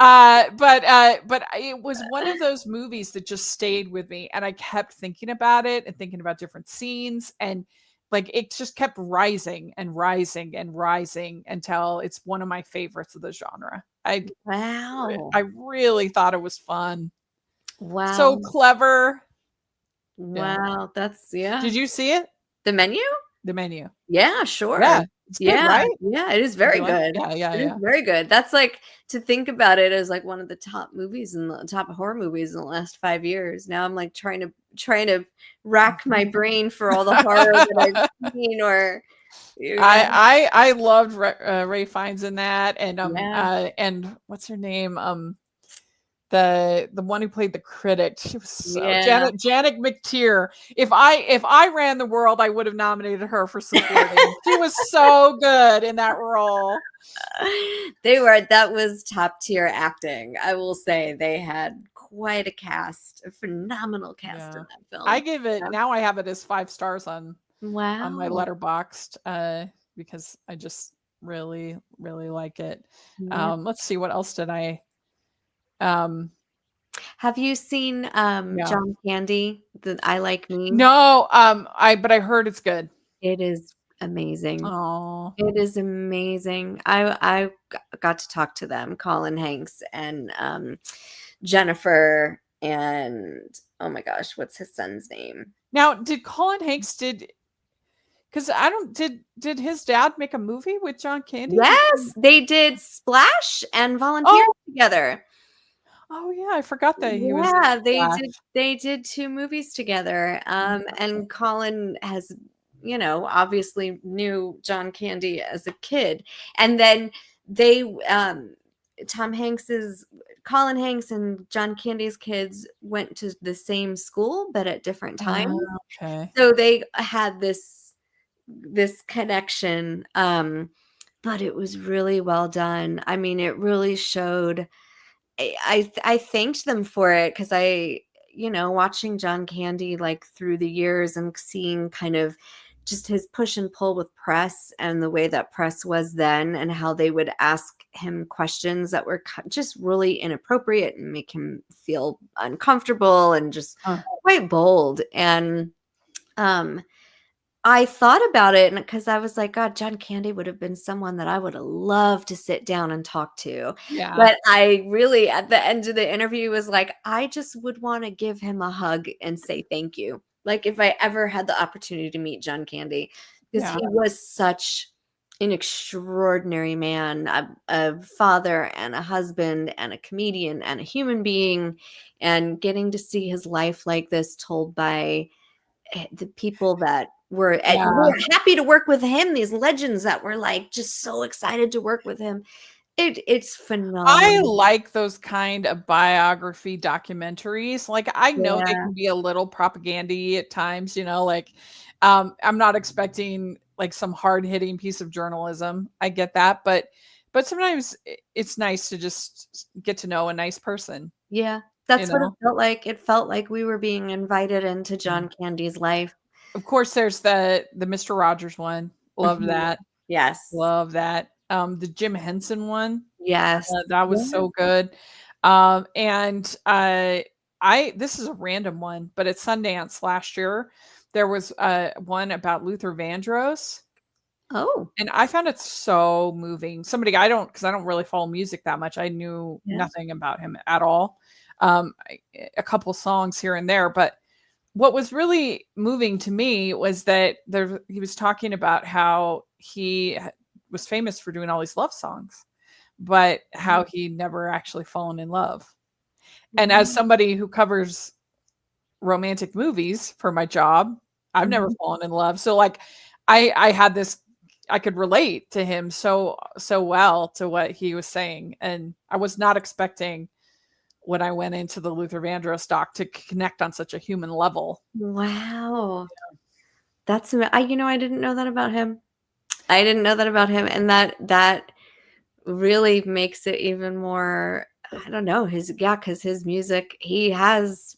it was one of those movies that just stayed with me, and I kept thinking about it and thinking about different scenes, and, like, it just kept rising and rising and rising until it's one of my favorites of the genre.
Wow.
I really thought it was fun. So
Wow.
clever. Yeah.
Wow, that's yeah.
Did you see it?
The Menu?
The Menu.
Yeah, sure.
Yeah, it's good,
Yeah,
right?
yeah, it is
Did
very
you like it?
good.
Yeah, yeah,
It is
yeah.
very good. That's like to think about it as like one of the top movies in the top horror movies in the last 5 years. Now I'm like trying to rack my brain for all the horror that I've seen or yeah,
I loved Ray Fiennes in that,
yeah,
and what's her name? The one who played the critic. She was so
yeah.
Janet McTeer. If I ran the world, I would have nominated her for supporting. She was so good in that role.
That was top tier acting. I will say they had quite a cast, a phenomenal cast in
Yeah.
that
I
film.
give it
Yeah.
now I have it as 5 stars on my
Wow.
Letterboxd, because I just really, really like it.
Yeah.
Let's see, what else did I um
Have you seen,
yeah.
John Candy, the I Like Me?
No, I heard it's good.
It is amazing.
Oh,
It is amazing. I got to talk to them, Colin Hanks and, Jennifer and oh my gosh, what's his son's name?
now did Colin Hanks did because I don't did his dad make a movie with John Candy?
Yes, they did Splash and Volunteers
Oh,
together.
oh yeah, I forgot that he was in
Yeah,
Flash.
they did 2 movies together, and Colin has, obviously knew John Candy as a kid, and then they, Tom Hanks's Colin Hanks and John Candy's kids went to the same school, but at different times,
Okay.
so they had this connection, but it was really well done. I mean, it really showed I thanked them for it because watching John Candy, like, through the years and seeing kind of just his push and pull with press and the way that press was then and how they would ask him questions that were just really inappropriate and make him feel uncomfortable and just
Huh.
quite bold, and, um I thought about it because I was like, "God, John Candy would have been someone that I would have loved to sit down and talk to."
Yeah.
But I really, at the end of the interview, was like, "I just would wanna give him a hug and say thank you." Like, if I ever had the opportunity to meet John Candy, because
Yeah.
he was such an extraordinary man, a father and a husband and a comedian and a human being, and getting to see his life like this told by the people that were
Yeah.
happy to work with him, these legends that were, like, just so excited to work with him. It's
I
phenomenal.
like those kind of biography documentaries. Like, I know they
Yeah,
can be a little propagandy at times, like, I'm not expecting like some hard-hitting piece of journalism. I get that, but sometimes it's nice to just get to know a nice person,
yeah,
you
that's what it
know?
felt like. It felt like we were being invited into
Mm.
John Candy's life.
Of course, there's the Mr. Rogers one. Love that.
Yes.
Love that. The Jim Henson one,
Yes.
that was
Yeah.
so good. And I this is a random one, but at Sundance last year, there was one about Luther Vandross,
Oh,
and I found it so moving. Somebody I don't because I don't really follow music that much. I knew
yeah.
nothing about him at all. A couple songs here and there, but what was really moving to me was that he was talking about how was famous for doing all these love songs, but how
Mhm.
he never actually fallen in love. And as
Mhm.
somebody who covers romantic movies for my job, I've never
Mhm.
fallen in love. So like I had this I could relate to him so well to what he was saying. And I was not expecting when I went into the Luther Vandross doc to connect on such a human level.
Wow. I didn't know that about him. I didn't know that about him, and that really makes it even more, I don't know, because his music, he has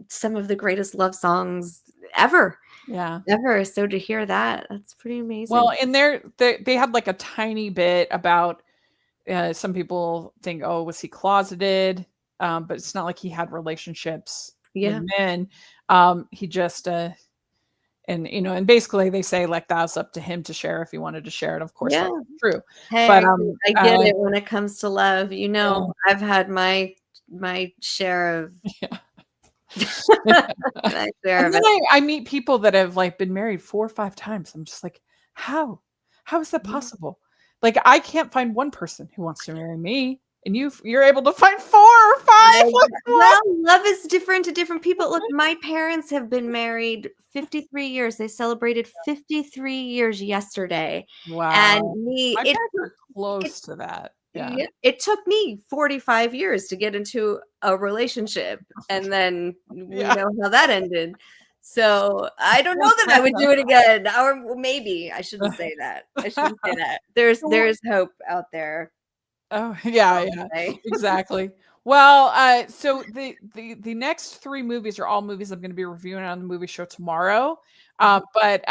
some of the greatest love songs ever,
Yeah.
ever. So to hear that, that's pretty amazing.
Well, and they had like a tiny bit about some people think, oh, was he closeted? But it's not like he had relationships with
Yeah.
men. He just and and basically they say like that's up to him to share if he wanted to share it. Of course,
Yeah.
that's true.
Hey,
But
I get it when it comes to love.
yeah,
I've had my share of
yeah.
my share
And
of
then
it.
I meet people that have like been married 4 or 5 times. I'm just like, how? How is that
Yeah.
possible? Like I can't find one person who wants to marry me, and you're able to find 4 or 5.
I
Like what?
Well, love is different to different people. Look, my parents have been married 53 years. They celebrated 53 years yesterday. And
Wow.
me,
My parents are
it
close to that. Yeah.
yeah, it took me 45 years to get into a relationship, and then we
Yeah.
know how that ended. So, I don't know that I would do it again, or maybe I shouldn't say that. I shouldn't say that. There's hope out there,
Oh, yeah,
I'll
yeah,
say.
exactly. Well, so the next 3 movies are all movies I'm gonna be reviewing on the movie show tomorrow. But,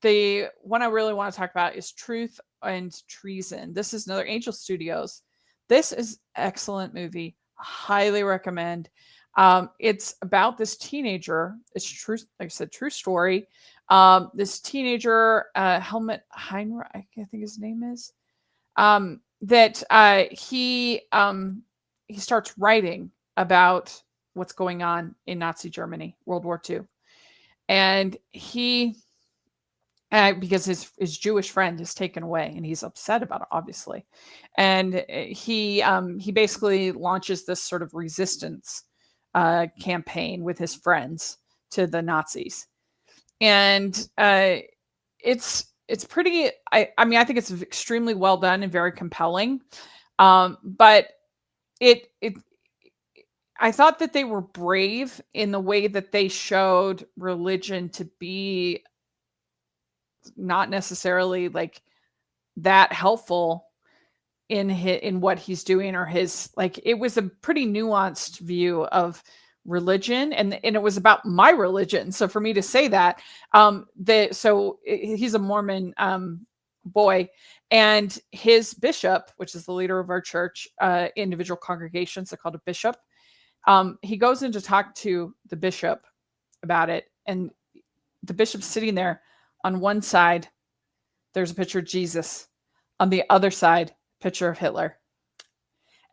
the one I really wanna talk about is Truth and Treason. This is another Angel Studios. This is excellent movie. Highly recommend. It's about this teenager. It's true, like I said, true story. This teenager, Helmut Heinrich, I think his name is. That he starts writing about what's going on in Nazi Germany, World War II, and he because his Jewish friend is taken away, and he's upset about it, obviously, and he basically launches this sort of resistance campaign with his friends to the Nazis, and it's pretty I mean I think it's extremely well done and very compelling. But it I thought that they were brave in the way that they showed religion to be not necessarily like that helpful in what he's doing or his like it was a pretty nuanced view of religion and it was about my religion. So for me to say that he's a Mormon boy, and his bishop, which is the leader of our church, individual congregations are called a bishop. He goes in to talk to the bishop about it, and the bishop's sitting there. On one side there's a picture of Jesus, on the other side picture of Hitler,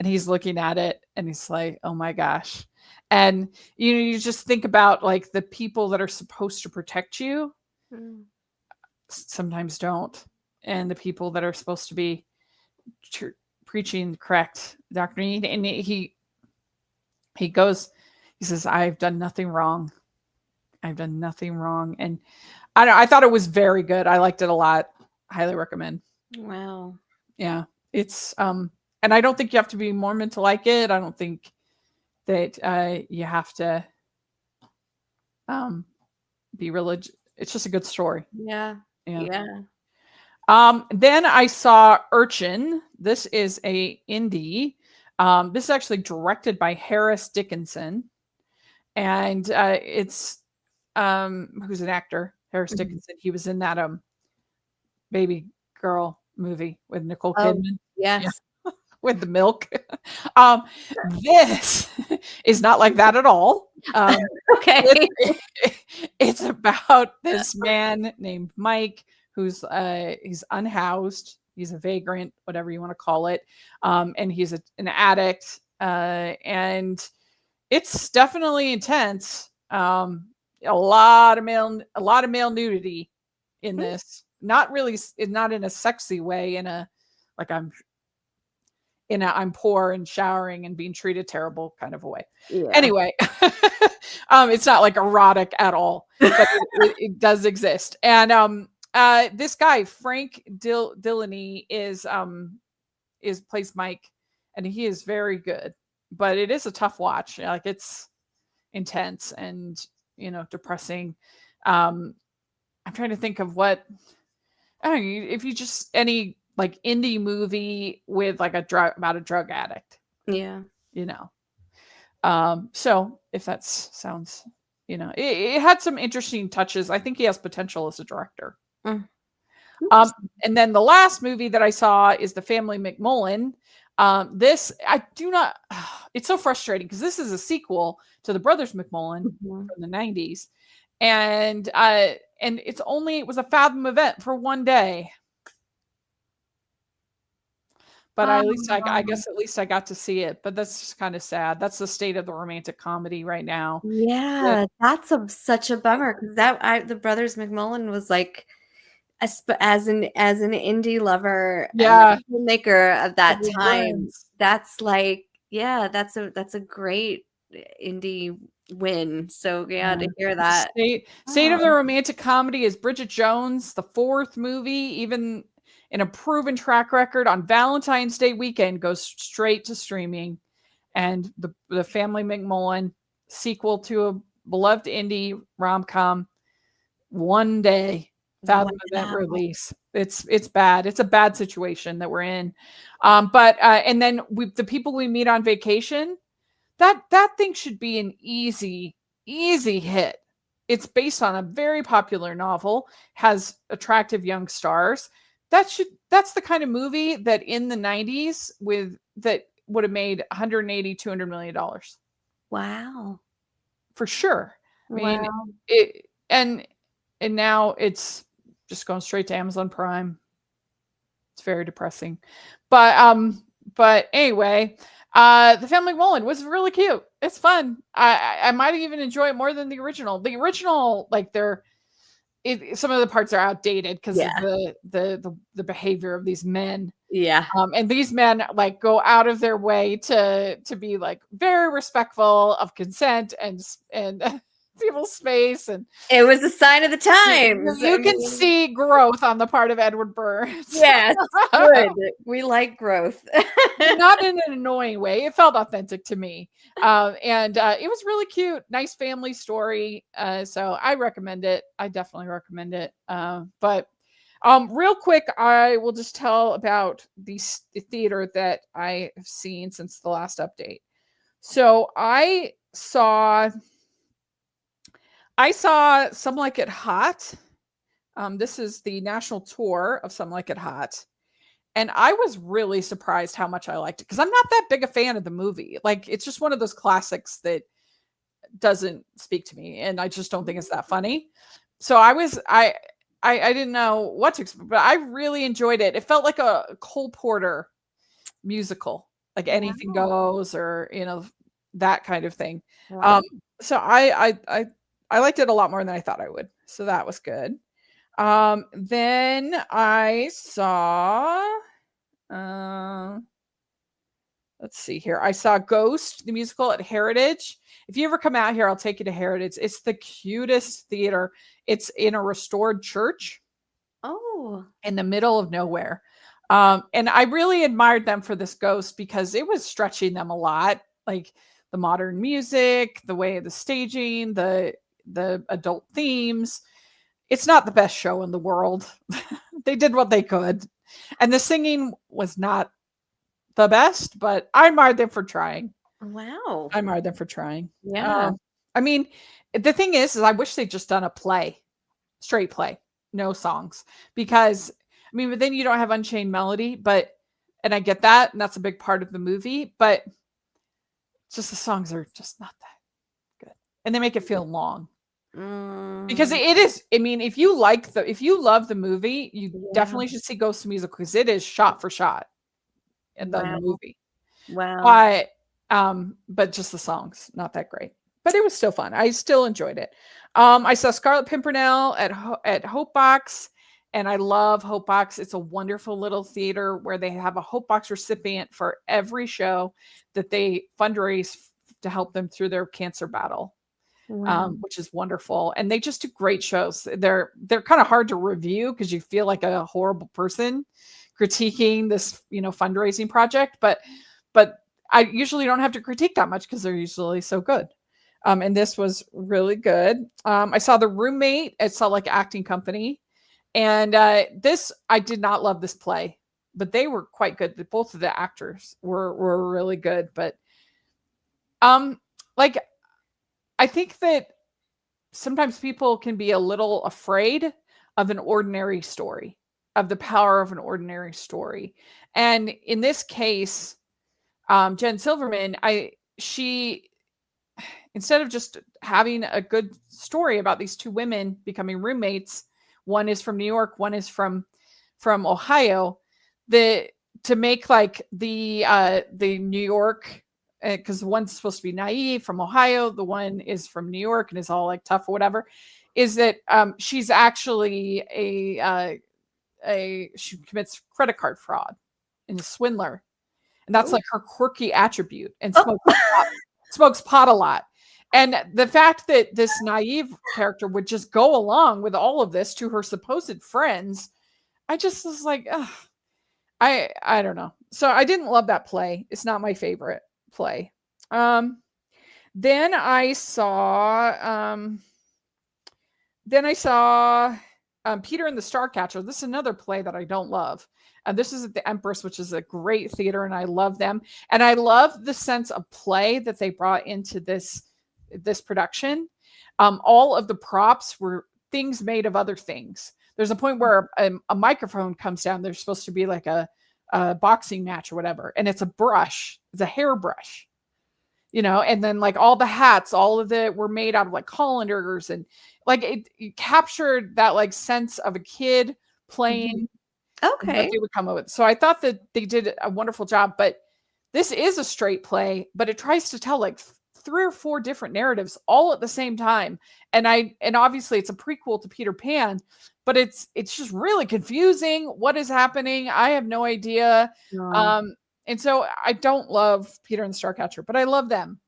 and he's looking at it and he's like, oh my gosh. And you just think about like the people that are supposed to protect you
Mm.
sometimes don't, and the people that are supposed to be tr- preaching the correct doctrine, and he goes, he says, I've done nothing wrong. I've done nothing wrong. And I thought it was very good. I liked it a lot. Highly recommend.
Wow.
Yeah. It's and I don't think you have to be Mormon to like it. I don't think that you have to um be religious. It's just a good story.
Yeah.
Yeah.
Yeah.
Then I saw Urchin. This is a indie. This is actually directed by Harris Dickinson, and it's who's an actor. Paris
Mhm.
Dickinson. He was in that baby girl movie with Nicole
Oh,
Kidman. Yeah,
yes.
with the milk. um, this is not like that at all. It's
Okay.
it's about this man named Mike who's he's unhoused. He's a vagrant, whatever you want to call it, and he's an addict, and it's definitely intense. A lot of male nudity in
Mm,
this. Not really, not in a sexy way. In a like I'm poor and showering and being treated terrible kind of a way.
yeah.
Anyway, it's not like erotic at all, but it does exist. And this guy Frank Dillany is plays Mike, and he is very good. But it is a tough watch. Like it's intense and depressing. Um, I'm trying to think of what I don't know if you just any like indie movie with like a drug about a drug addict,
Yeah.
you know. So if that sounds, it had some interesting touches. I think he has potential as a director.
Mm,
Um,
interesting.
and then the last movie that I saw is The Family McMullen. This I do not. It's so frustrating because this is a sequel to The Brothers McMullen
Mhm.
from the '90s, and it was a Fathom event for one day. But I
Um,
guess at least I got to see it. But that's just kind of sad. That's the state of the romantic comedy right now. That
yeah, that's such a bummer because the Brothers McMullen was like as an indie lover and like
yeah,
filmmaker of
it
that time,
was.
that's like yeah, that's a great indie win. So yeah,
Yeah.
to hear
The
that.
state
Oh,
of the romantic comedy is Bridget Jones, the fourth movie, even in a proven track record on Valentine's Day weekend, goes straight to streaming. And the Family McMullen sequel to a beloved indie rom com, one day Fathom event
wow.
release. It's bad. It's a bad situation that we're in. But and then the people we meet on vacation, that thing should be an easy hit. It's based on a very popular novel, has attractive young stars. That's the kind of movie that in the 90s with that would have made 180 200 million dollars
Wow.
for sure. I mean,
Wow.
it and now it's just going straight to Amazon Prime. It's very depressing. But anyway, the Family Mullen was really cute. It's fun. I might even enjoy it more than the original. The original, like some of the parts are outdated because of
Yeah.
the behavior of these men.
Yeah.
And these men like go out of their way to be like very respectful of consent and people's space and
It was a sign of the
you
times. I
you can
mean,
see growth on the part of Edward Burns.
yes, good. We like growth.
Not in an annoying way. It felt authentic to me. And it was really cute. Nice family story. So I recommend it. I definitely recommend it. But real quick, I will just tell about the theater that I have seen since the last update. So I saw Some Like It Hot. This is the national tour of Some Like It Hot. And I was really surprised how much I liked it because I'm not that big a fan of the movie. Like it's just one of those classics that doesn't speak to me, and I just don't think it's that funny. So I didn't know what to expect, but I really enjoyed it. It felt like a Cole Porter musical, like Anything
Wow.
Goes, or that kind of thing.
Wow.
Um, so I liked it a lot more than I thought I would. So that was good. Then I saw uh, let's see here. I saw Ghost, the musical at Heritage. If you ever come out here, I'll take you to Heritage. It's the cutest theater. It's in a restored church
Oh,
in the middle of nowhere. And I really admired them for this Ghost because it was stretching them a lot. Like the modern music, the way of the staging, the adult themes. It's not the best show in the world. They did what they could. And the singing was not the best, but I admired them for trying.
wow.
I admired them for trying.
Yeah.
I mean, the thing is I wish they'd just done a play. straight play, no songs. Because I mean, but then you don't have Unchained Melody, but and I get that, and that's a big part of the movie, but just the songs are just not that good. And they make it feel long. Because
Mm,
it is, I mean, if you love the movie, you
yeah.
definitely should see Ghost of Musical because it is shot for shot in the
Wow.
movie.
Wow.
But just the songs, not that great. But it was still fun. I still enjoyed it. I saw Scarlet Pimpernel at Hope Box, and I love Hope Box. It's a wonderful little theater where they have a Hope Box recipient for every show that they fundraise to help them through their cancer battle,
Wow.
which is wonderful. And they just do great shows. They're kind of hard to review because you feel like a horrible person critiquing this, fundraising project, but I usually don't have to critique that much because they're usually so good. And this was really good. I saw The Roommate at Salt Lake Acting Company, and this I did not love this play, but they were quite good. Both of the actors were really good, but um, like I think that sometimes people can be a little afraid of an ordinary story, of the power of an ordinary story, and in this case, Jen Silverman, she instead of just having a good story about these two women becoming roommates, one is from New York, one is from Ohio, the to make like the New York, because one's supposed to be naive from Ohio, the one is from New York and is all like tough or whatever, is that she's actually a she commits credit card fraud and a swindler, and that's
Oh.
like her quirky attribute, and
Oh.
smokes pot a lot. And the fact that this naive character would just go along with all of this to her supposed friends, I just was like, ugh, I don't know. So I didn't love that play. It's not my favorite play. Um, then I saw Peter and the Starcatcher. This is another play that I don't love. This is at the Empress, which is a great theater, and I love them. And I love the sense of play that they brought into this production. All of the props were things made of other things. There's a point where a microphone comes down. There's supposed to be like a boxing match or whatever, and it's a brush. It's a hairbrush, and then like all the hats, all of it were made out of like colanders, and like it captured that like sense of a kid playing
Mhm.
what
Okay.
they would come up with. So I thought that they did a wonderful job, but this is a straight play, but it tries to tell like three or four different narratives all at the same time. And obviously it's a prequel to Peter Pan, but it's just really confusing what is happening. I have no idea.
Oh.
Um, and so I don't love Peter and the Starcatcher, but I love them.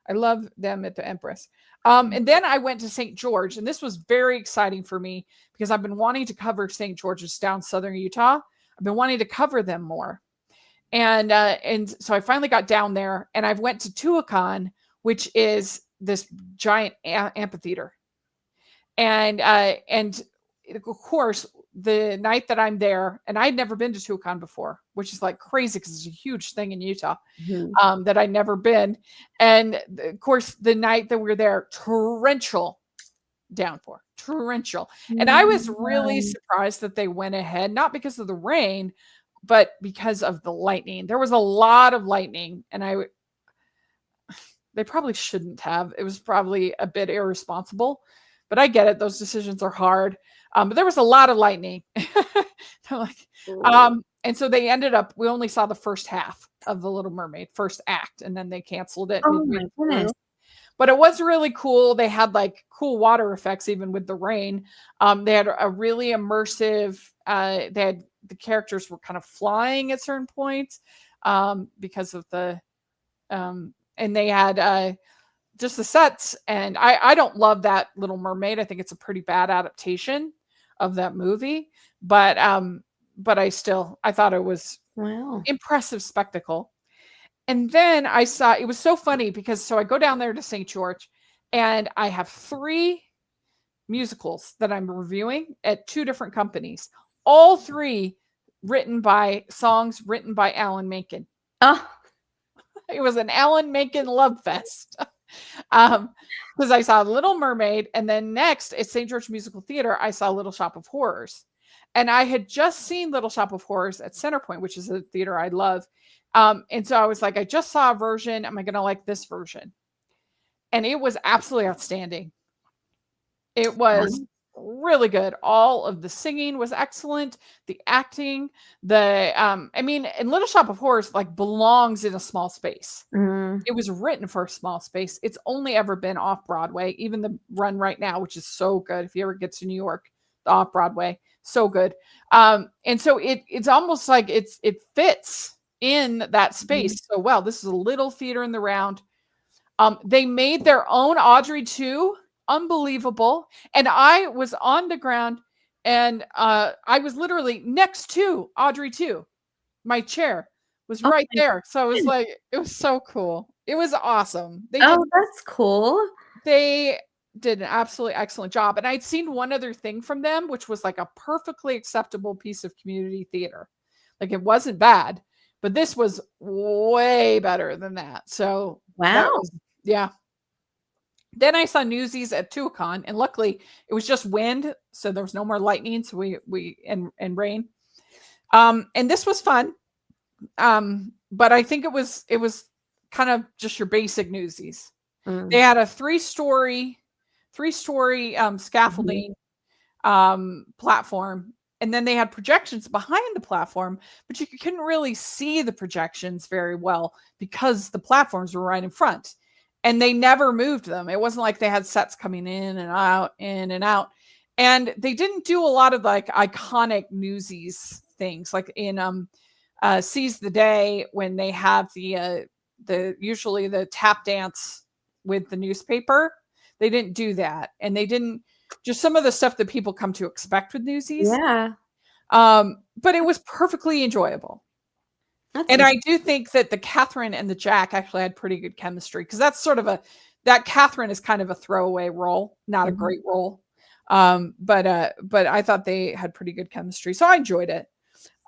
I love them at the Empress. And then I went to St. George, and this was very exciting for me because I've been wanting to cover St. George's down southern Utah. I've been wanting to cover them more, and so I finally got down there, and I went to Tuacahn, which is this giant amphitheater, and of course the night that I'm there, and I'd never been to Tuacahn before, which is like crazy because it's a huge thing in Utah,
Mhm.
that I'd never been. And of course, the night that we were there, torrential downpour, torrential. And I was really
Wow.
surprised that they went ahead, not because of the rain, but because of the lightning. There was a lot of lightning, and they probably shouldn't have. It was probably a bit irresponsible, but I get it. Those decisions are hard. But there was a lot of lightning. Like,
Oh.
and so they ended up, we only saw the first half of The Little Mermaid, first act, and then they canceled it
Oh
midway
my
through.
goodness.
But it was really cool. They had like cool water effects, even with the rain. They had a really immersive, the characters were kind of flying at certain points, because of and they had just the sets. And I don't love that Little Mermaid. I think it's a pretty bad adaptation of that movie, but I thought it was
Wow.
impressive spectacle. And then I saw, it was so funny because so I go down there to St. George, and I have three musicals that I'm reviewing at two different companies, all three songs written by Alan Menken.
Oh.
It was an Alan Menken love fest. Because I saw Little Mermaid, and then next at St. George Musical Theater, I saw Little Shop of Horrors. And I had just seen Little Shop of Horrors at Centerpoint, which is a theater I love. And so I was like, I just saw a version. Am I going to like this version? And it was absolutely outstanding. It was really good. All of the singing was excellent. The acting, I mean, and Little Shop of Horrors like belongs in a small space. It was written for a small space. It's only ever been off Broadway, even the run right now, which is so good. If you ever get to New York, the off Broadway, so good. And so it's almost like it fits in that space so well. This is a little theater in the round. They made their own Audrey too. Unbelievable. And I was on the ground, and I was literally next to Audrey too. My chair was right there. So I was like, it was so cool. It was awesome.
That's cool.
They did an absolutely excellent job. And I'd seen one other thing from them, which was like a perfectly acceptable piece of community theater. Like it wasn't bad, but this was way better than that. So
wow.
Yeah. Then I saw Newsies at Tuacahn, and luckily it was just wind, so there was no more lightning. So we and rain. And this was fun. But I think it was kind of just your basic Newsies. They had a three-story scaffolding platform, and then they had projections behind the platform, but you couldn't really see the projections very well because the platforms were right in front. And they never moved them. It wasn't like they had sets coming in and out, in and out. And they didn't do a lot of like iconic Newsies things, like in Seize the Day, when they have the usually the tap dance with the newspaper. They didn't do that. And they didn't, just some of the stuff that people come to expect with Newsies.
Yeah.
But it was perfectly enjoyable. And I do think that the Catherine and the Jack actually had pretty good chemistry, because that's sort of that Catherine is kind of a throwaway role, not a great role. But I thought they had pretty good chemistry. So I enjoyed it.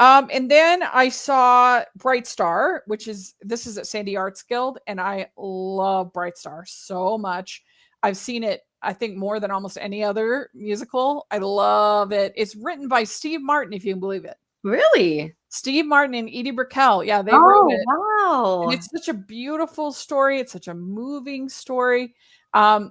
And then I saw Bright Star, this is at Sandy Arts Guild, and I love Bright Star so much. I've seen it, I think, more than almost any other musical. I love it. It's written by Steve Martin, if you can believe it.
Really?
Steve Martin and Edie Brickell. Yeah, they wrote it.
Wow.
And it's such a beautiful story. It's such a moving story.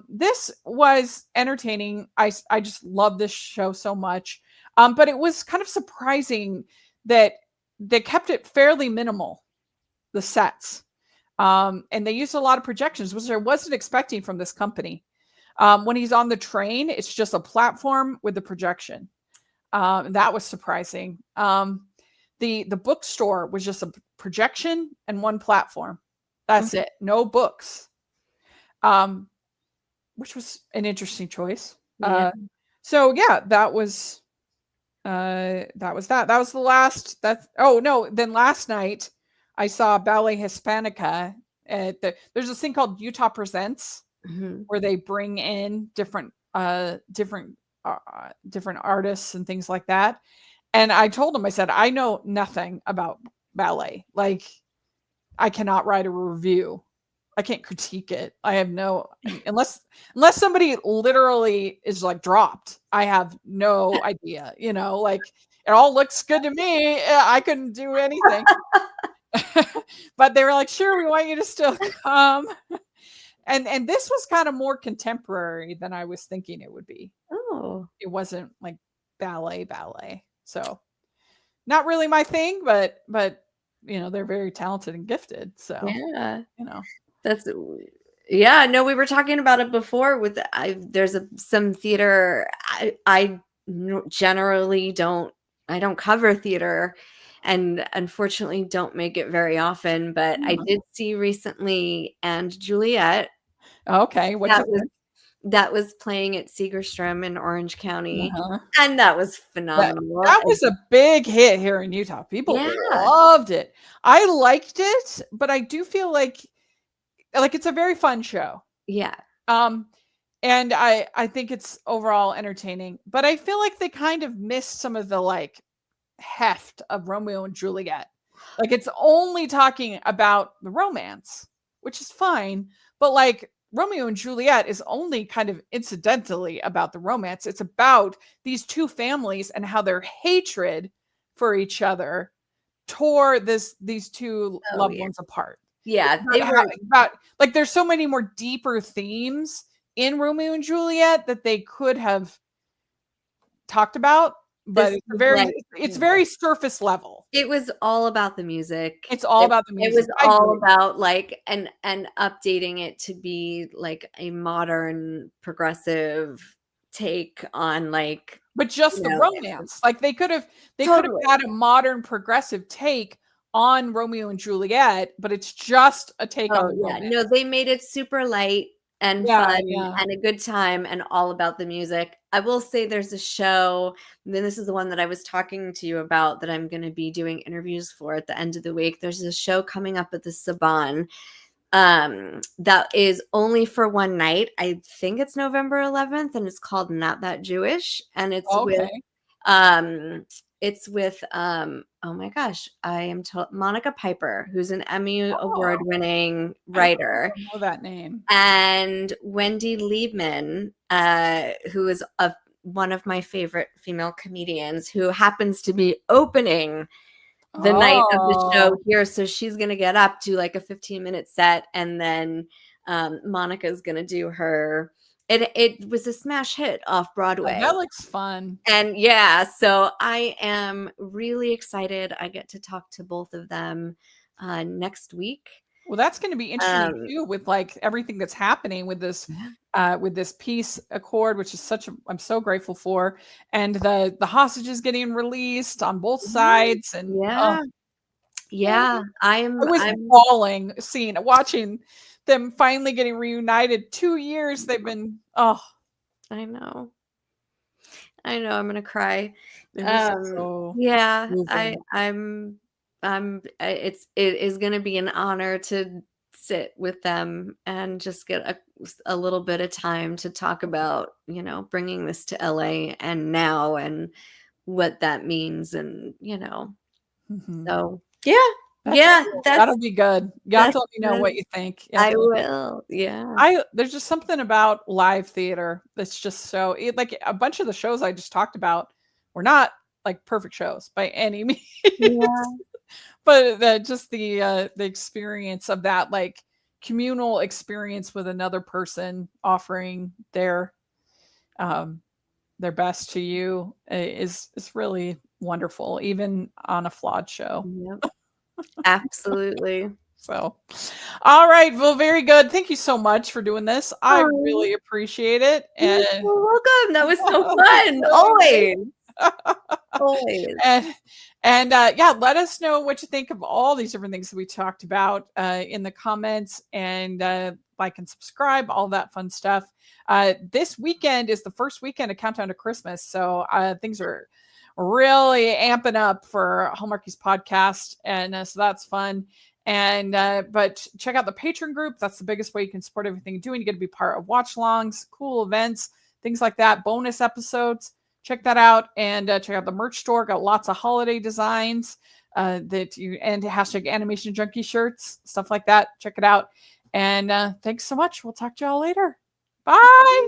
This was entertaining. I just love this show so much. But it was kind of surprising that they kept it fairly minimal, the sets. And they used a lot of projections, which I wasn't expecting from this company. When he's on the train, it's just a platform with the projection. That was surprising. The bookstore was just a projection and one platform. That's it. No books. Which was an interesting choice.
Yeah.
So yeah, that was that. That was the last. Then last night I saw Ballet Hispanica at there's this thing called Utah Presents, where they bring in different artists and things like that. And I told him, I said, I know nothing about ballet. Like, I cannot write a review. I can't critique it. I have no, unless somebody literally is like dropped, I have no idea, like it all looks good to me. I couldn't do anything. But they were like, sure, we want you to still come. And this was kind of more contemporary than I was thinking it would be.
Oh.
It wasn't like ballet. So not really my thing, but they're very talented and gifted. So
yeah,
that's
no, we were talking about it before with there's some theater I generally don't cover theater, and unfortunately don't make it very often, but I did see recently And Juliet.
Okay,
that was playing at Segerstrom in Orange County, and that was phenomenal.
That was a big hit here in Utah. People loved it. I liked it, but I do feel like it's a very fun show.
Yeah.
And I think it's overall entertaining, but I feel like they kind of missed some of the like heft of Romeo and Juliet. Like it's only talking about the romance, which is fine, but like Romeo and Juliet is only kind of incidentally about the romance. It's about these two families and how their hatred for each other tore these two
Oh,
loved
yeah.
ones apart.
Yeah, they were
About like there's so many more deeper themes in Romeo and Juliet that they could have talked about, but
this
it's
was
very
like
it's very surface level.
it was all about the music.
It's all about the
It was
music. I
all
agree.
about, like and updating it to be, like, a modern progressive take on, like,
But just
you
the
know
romance. Like they could have
Totally.
had a modern progressive take on Romeo and Juliet, but it's just a take on
Oh,
the
yeah. No,
romance.
they made it super light and
Yeah,
fun
yeah.
and a good time and all about the music. I will say there's a show, and then this is the one that I was talking to you about that I'm gonna be doing interviews for at the end of the week. There's a show coming up at the Saban, that is only for one night. I think it's November 11th, and it's called Not That Jewish, and
Okay.
um it's with oh my gosh, I am Monica Piper, who's an Emmy
Oh,
award-winning
I don't
writer,
know that name.
and Wendy Liebman, who is one of my favorite female comedians, who happens to be opening the night of the show
Oh,
here. So she's gonna get up, do like a 15-minute set, and then Monica's gonna do her. It was a smash hit off Broadway.
that looks fun.
And yeah, so I am really excited. I get to talk to both of them next week.
Well, that's gonna be interesting
Um,
too with, like, everything that's happening
yeah.
with this peace accord, which is such a I'm so grateful for, and the hostages getting released on both sides, and, oh,
Yeah.
I
Yeah.
was
I'm
bawling watching them finally getting reunited. 2 years they've been
I know. I know, I'm gonna cry.
it was so
Yeah,
moving.
it is gonna be an honor to sit with them and just get a little bit of time to talk about, bringing this to LA and now and what that means and,
Mhm.
so yeah,
That's
yeah,
cool.
that's
That'll be good. You have
that's
to let me know
the
what you think. You have
I
to let me
will, yeah.
I there's just something about live theater that's just so like, a bunch of the shows I just talked about were not, like, perfect shows by any means,
Yeah,
but the experience of that, like, communal experience with another person offering um, their best to you is really wonderful, even on a flawed show.
yep, absolutely.
So, all right. Well, very good. Thank you so much for doing this. I
Oh,
really appreciate it.
you're
And
so welcome. That was so fun.
really
Always, always.
and yeah, let us know what you think of all these different things that we talked about in the comments, and like and subscribe, all that fun stuff. This weekend is the first weekend of Countdown to Christmas, so things are really amping up for Hallmarkies podcast, and so that's fun. And but check out the Patreon group. That's the biggest way you can support everything you're doing. You get to be part of watch alongs, cool events, things like that, bonus episodes. Check that out, and check out the merch store. Got lots of holiday designs that you and hashtag animation junkie shirts, stuff like that. Check it out. And thanks so much. We'll talk to y'all later. Bye.